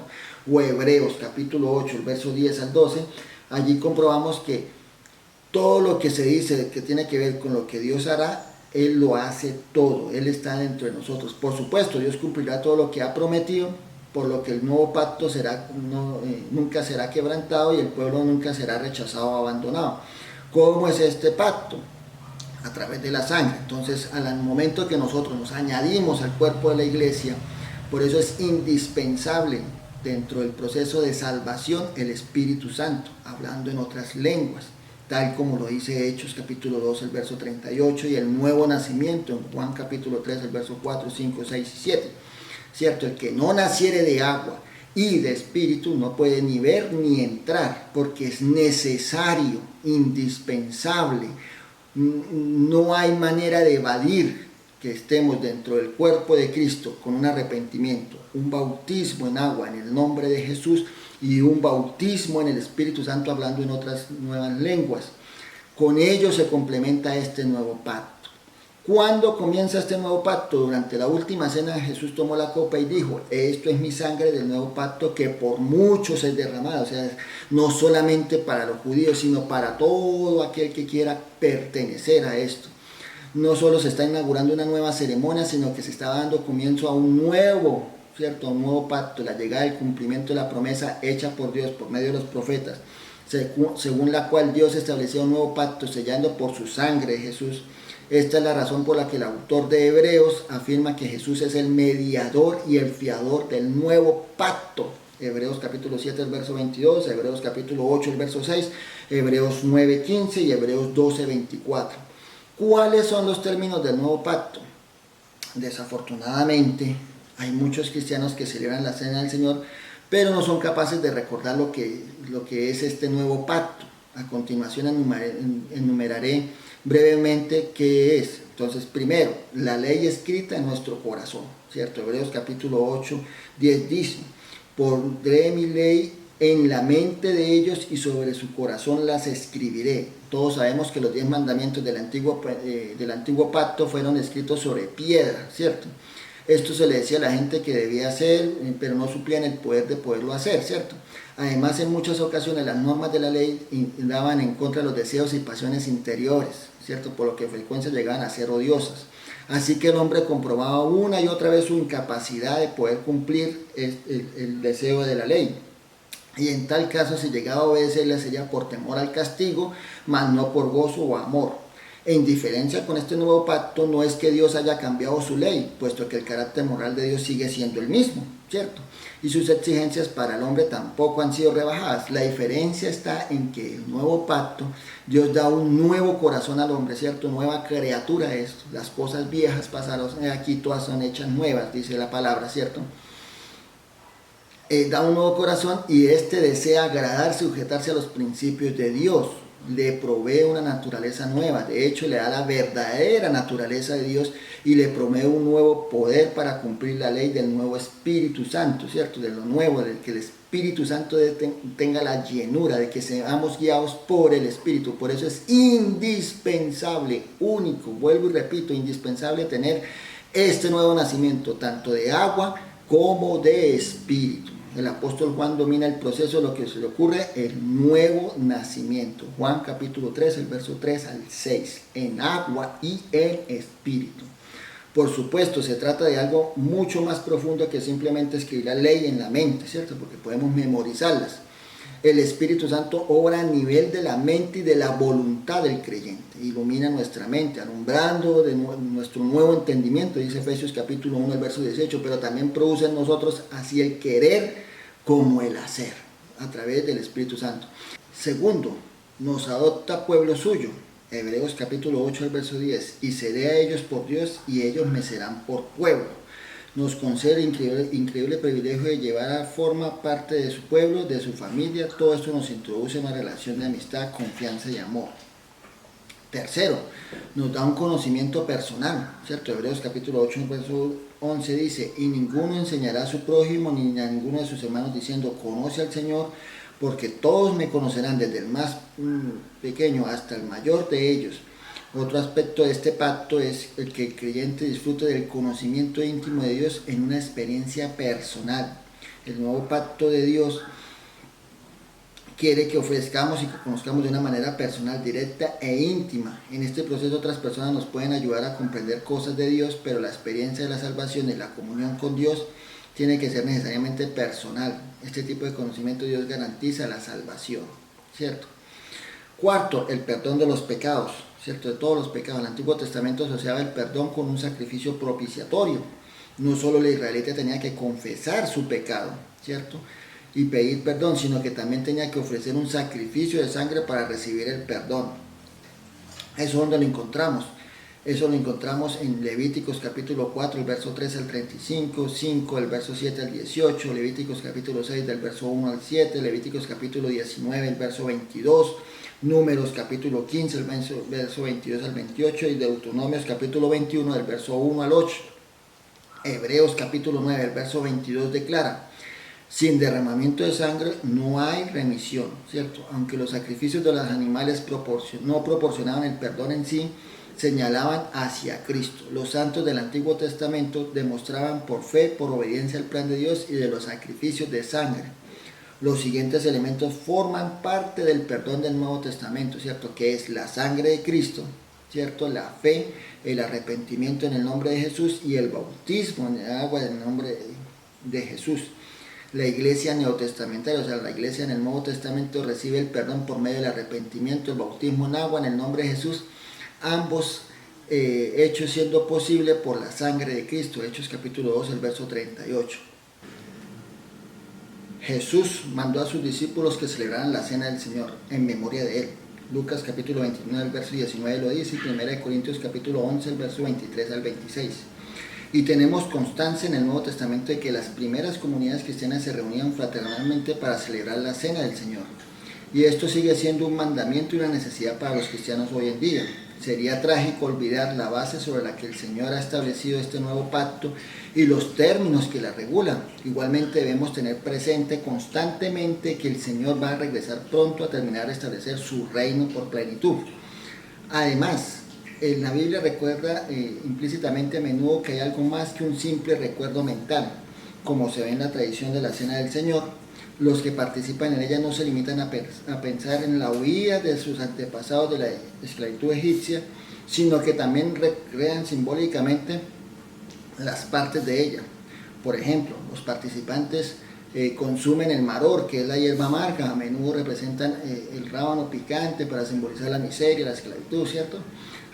o Hebreos capítulo 8, el verso 10 al 12, allí comprobamos que todo lo que se dice que tiene que ver con lo que Dios hará, Él lo hace todo, Él está dentro de nosotros. Por supuesto, Dios cumplirá todo lo que ha prometido, por lo que el nuevo pacto nunca será quebrantado y el pueblo nunca será rechazado o abandonado. ¿Cómo es este pacto? A través de la sangre. Entonces, al momento que nosotros nos añadimos al cuerpo de la iglesia, por eso es indispensable dentro del proceso de salvación el Espíritu Santo, hablando en otras lenguas, tal como lo dice Hechos capítulo 2, el verso 38, y el nuevo nacimiento en Juan capítulo 3, el verso 4, 5, 6 y 7. ¿Cierto? El que no naciere de agua y de espíritu no puede ni ver ni entrar, porque es necesario, indispensable. No hay manera de evadir que estemos dentro del cuerpo de Cristo con un arrepentimiento, un bautismo en agua en el nombre de Jesús y un bautismo en el Espíritu Santo hablando en otras nuevas lenguas. Con ello se complementa este nuevo pacto. ¿Cuándo comienza este nuevo pacto? Durante la última cena Jesús tomó la copa y dijo, esto es mi sangre del nuevo pacto que por muchos es derramada. O sea, no solamente para los judíos, sino para todo aquel que quiera pertenecer a esto. No solo se está inaugurando una nueva ceremonia, sino que se está dando comienzo a un nuevo, ¿cierto? A un nuevo pacto, la llegada y el cumplimiento de la promesa hecha por Dios por medio de los profetas, según la cual Dios estableció un nuevo pacto sellando por su sangre de Jesús. Esta es la razón por la que el autor de Hebreos afirma que Jesús es el mediador y el fiador del nuevo pacto. Hebreos capítulo 7, el verso 22, Hebreos capítulo 8, el verso 6, Hebreos 9, 15 y Hebreos 12, 24. ¿Cuáles son los términos del nuevo pacto? Desafortunadamente, hay muchos cristianos que celebran la cena del Señor, pero no son capaces de recordar lo que es este nuevo pacto. A continuación enumeraré brevemente qué es. Entonces, primero, la ley escrita en nuestro corazón, ¿cierto? Hebreos capítulo 8, 10 dice, pondré mi ley en la mente de ellos y sobre su corazón las escribiré. Todos sabemos que los 10 mandamientos del antiguo pacto fueron escritos sobre piedra, ¿cierto? Esto se le decía a la gente que debía hacer, pero no suplían el poder de poderlo hacer, ¿cierto? Además, en muchas ocasiones las normas de la ley daban en contra de los deseos y pasiones interiores, ¿cierto? Por lo que frecuencia llegaban a ser odiosas. Así que el hombre comprobaba una y otra vez su incapacidad de poder cumplir el deseo de la ley. Y en tal caso, si llegaba a obedecerle, sería por temor al castigo, mas no por gozo o amor. En diferencia con este nuevo pacto, no es que Dios haya cambiado su ley, puesto que el carácter moral de Dios sigue siendo el mismo, ¿cierto? Y sus exigencias para el hombre tampoco han sido rebajadas. La diferencia está en que el nuevo pacto, Dios da un nuevo corazón al hombre, ¿cierto? Nueva criatura esto. Las cosas viejas pasaron, aquí todas son hechas nuevas, dice la palabra, ¿cierto? Da un nuevo corazón y este desea agradarse y sujetarse a los principios de Dios. Le provee una naturaleza nueva, de hecho le da la verdadera naturaleza de Dios y le provee un nuevo poder para cumplir la ley del nuevo Espíritu Santo, ¿cierto? De lo nuevo, de que el Espíritu Santo tenga la llenura, de que seamos guiados por el Espíritu. Por eso es indispensable, único, vuelvo y repito, indispensable tener este nuevo nacimiento, tanto de agua como de Espíritu. El apóstol Juan domina el proceso de lo que se le ocurre, el nuevo nacimiento. Juan capítulo 3, el verso 3 al 6, en agua y en espíritu. Por supuesto, se trata de algo mucho más profundo que simplemente escribir la ley en la mente, ¿cierto? Porque podemos memorizarlas. El Espíritu Santo obra a nivel de la mente y de la voluntad del creyente. Ilumina nuestra mente, alumbrando de nuestro nuevo entendimiento, dice Efesios capítulo 1, el verso 18, pero también produce en nosotros así el querer como el hacer, a través del Espíritu Santo. Segundo, nos adopta pueblo suyo. Hebreos capítulo 8, el verso 10, y seré a ellos por Dios y ellos me serán por pueblo. Nos concede el increíble privilegio de llevar a forma parte de su pueblo, de su familia. Todo esto nos introduce en una relación de amistad, confianza y amor. Tercero, nos da un conocimiento personal, ¿cierto? Hebreos capítulo 8, verso 11 dice, y ninguno enseñará a su prójimo ni a ninguno de sus hermanos diciendo, conoce al Señor, porque todos me conocerán, desde el más pequeño hasta el mayor de ellos. Otro aspecto de este pacto es el que el creyente disfrute del conocimiento íntimo de Dios en una experiencia personal. El nuevo pacto de Dios quiere que ofrezcamos y que conozcamos de una manera personal, directa e íntima. En este proceso otras personas nos pueden ayudar a comprender cosas de Dios, pero la experiencia de la salvación y la comunión con Dios tiene que ser necesariamente personal. Este tipo de conocimiento de Dios garantiza la salvación, ¿cierto? Cuarto, el perdón de los pecados, ¿cierto? De todos los pecados. El Antiguo Testamento asociaba el perdón con un sacrificio propiciatorio. No solo el israelita tenía que confesar su pecado, ¿cierto?, y pedir perdón, sino que también tenía que ofrecer un sacrificio de sangre para recibir el perdón. Eso es donde lo encontramos. Eso lo encontramos en Levíticos capítulo 4, el verso 13 al 35, 5, el verso 7 al 18, Levíticos capítulo 6, del verso 1 al 7, Levíticos capítulo 19, el verso 22, Números capítulo 15, el verso 22 al 28, y Deuteronomios capítulo 21, del verso 1 al 8. Hebreos capítulo 9, el verso 22 declara, sin derramamiento de sangre no hay remisión, ¿cierto? Aunque los sacrificios de los animales no proporcionaban el perdón en sí, señalaban hacia Cristo. Los santos del Antiguo Testamento demostraban por fe, por obediencia al plan de Dios y de los sacrificios de sangre. Los siguientes elementos forman parte del perdón del Nuevo Testamento, ¿cierto? Que es la sangre de Cristo, ¿cierto? La fe, el arrepentimiento en el nombre de Jesús y el bautismo en el agua en el nombre de Jesús. La iglesia neotestamentaria, o sea, la iglesia en el Nuevo Testamento recibe el perdón por medio del arrepentimiento, el bautismo en agua en el nombre de Jesús, ambos hechos siendo posible por la sangre de Cristo. Hechos capítulo 2, el verso 38. Jesús mandó a sus discípulos que celebraran la cena del Señor en memoria de Él. Lucas capítulo 29, el verso 19 lo dice, y 1 Corintios capítulo 11, el verso 23 al 26. Y tenemos constancia en el Nuevo Testamento de que las primeras comunidades cristianas se reunían fraternalmente para celebrar la cena del Señor. Y esto sigue siendo un mandamiento y una necesidad para los cristianos hoy en día. Sería trágico olvidar la base sobre la que el Señor ha establecido este nuevo pacto y los términos que la regulan. Igualmente debemos tener presente constantemente que el Señor va a regresar pronto a terminar de establecer su reino por plenitud. Además, en la Biblia recuerda implícitamente a menudo que hay algo más que un simple recuerdo mental, como se ve en la tradición de la Cena del Señor. Los que participan en ella no se limitan a pensar en la huida de sus antepasados de la esclavitud egipcia, sino que también recrean simbólicamente las partes de ella. Por ejemplo, los participantes consumen el maror, que es la hierba amarga, a menudo representan el rábano picante para simbolizar la miseria, la esclavitud, ¿cierto?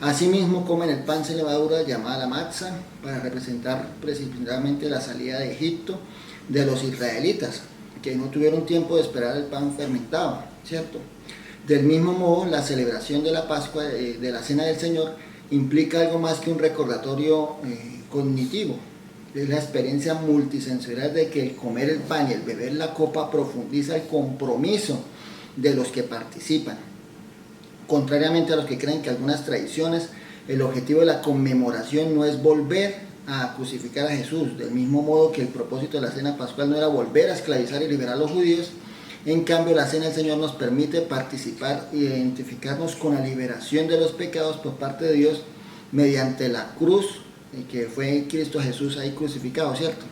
Asimismo comen el pan sin levadura llamada la matzah para representar principalmente la salida de Egipto de los israelitas, que no tuvieron tiempo de esperar el pan fermentado, ¿cierto? Del mismo modo, la celebración de la Pascua, de la Cena del Señor, implica algo más que un recordatorio cognitivo. Es la experiencia multisensorial de que el comer el pan y el beber la copa profundiza el compromiso de los que participan. Contrariamente a los que creen que algunas tradiciones, el objetivo de la conmemoración no es volver a crucificar a Jesús, del mismo modo que el propósito de la cena pascual no era volver a esclavizar y liberar a los judíos. En cambio, la cena del Señor nos permite participar e identificarnos con la liberación de los pecados por parte de Dios mediante la cruz, que fue Cristo Jesús ahí crucificado, ¿cierto?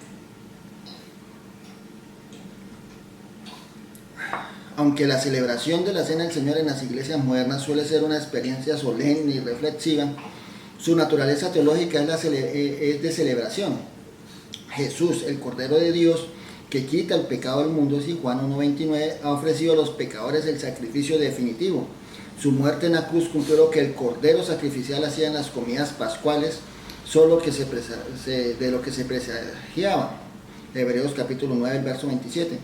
Aunque la celebración de la Cena del Señor en las iglesias modernas suele ser una experiencia solemne y reflexiva, su naturaleza teológica es de celebración. Jesús, el Cordero de Dios, que quita el pecado del mundo, si Juan 1:29, ha ofrecido a los pecadores el sacrificio definitivo. Su muerte en la cruz cumplió lo que el Cordero sacrificial hacía en las comidas pascuales, solo que de lo que se presagiaba. Hebreos capítulo 9, el verso 27.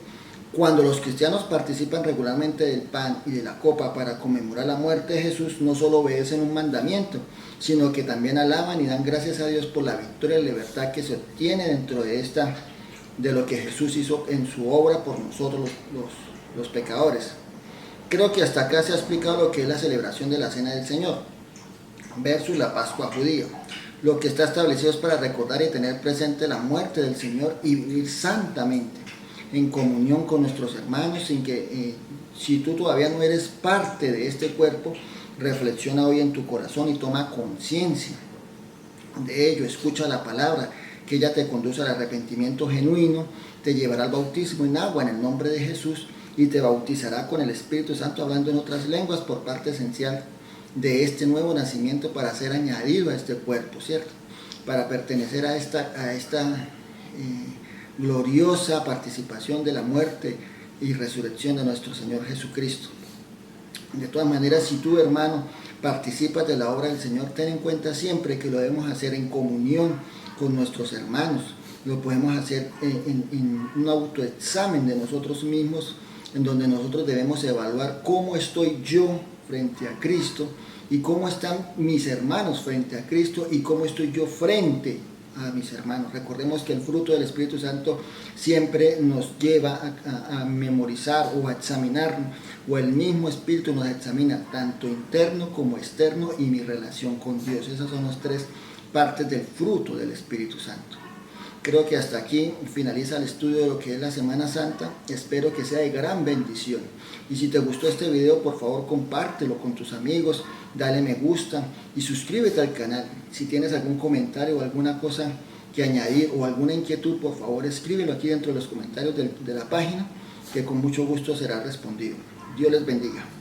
Cuando los cristianos participan regularmente del pan y de la copa para conmemorar la muerte de Jesús, no solo obedecen un mandamiento, sino que también alaban y dan gracias a Dios por la victoria y la libertad que se obtiene dentro de lo que Jesús hizo en su obra por nosotros los pecadores. Creo que hasta acá se ha explicado lo que es la celebración de la Cena del Señor versus la Pascua judía. Lo que está establecido es para recordar y tener presente la muerte del Señor y vivir santamente en comunión con nuestros hermanos, sin que si tú todavía no eres parte de este cuerpo, reflexiona hoy en tu corazón y toma conciencia de ello. Escucha la palabra, que ella te conduce al arrepentimiento genuino, te llevará al bautismo en agua en el nombre de Jesús y te bautizará con el Espíritu Santo hablando en otras lenguas por parte esencial de este nuevo nacimiento para ser añadido a este cuerpo, ¿cierto? Para pertenecer a esta gloriosa participación de la muerte y resurrección de nuestro Señor Jesucristo. De todas maneras, si tú, hermano, participas de la obra del Señor, ten en cuenta siempre que lo debemos hacer en comunión con nuestros hermanos. Lo podemos hacer en un autoexamen de nosotros mismos, en donde nosotros debemos evaluar cómo estoy yo frente a Cristo y cómo están mis hermanos frente a Cristo y cómo estoy yo frente a mis hermanos. Recordemos que el fruto del Espíritu Santo siempre nos lleva a memorizar o a examinar, o el mismo Espíritu nos examina tanto interno como externo y mi relación con Dios. Esas son las tres partes del fruto del Espíritu Santo. creo que hasta aquí finaliza el estudio de lo que es la Semana Santa. Espero que sea de gran bendición. Y si te gustó este video, por favor compártelo con tus amigos, dale me gusta y suscríbete al canal. Si tienes algún comentario o alguna cosa que añadir o alguna inquietud, por favor escríbelo aquí dentro de los comentarios de la página, que con mucho gusto será respondido. Dios les bendiga.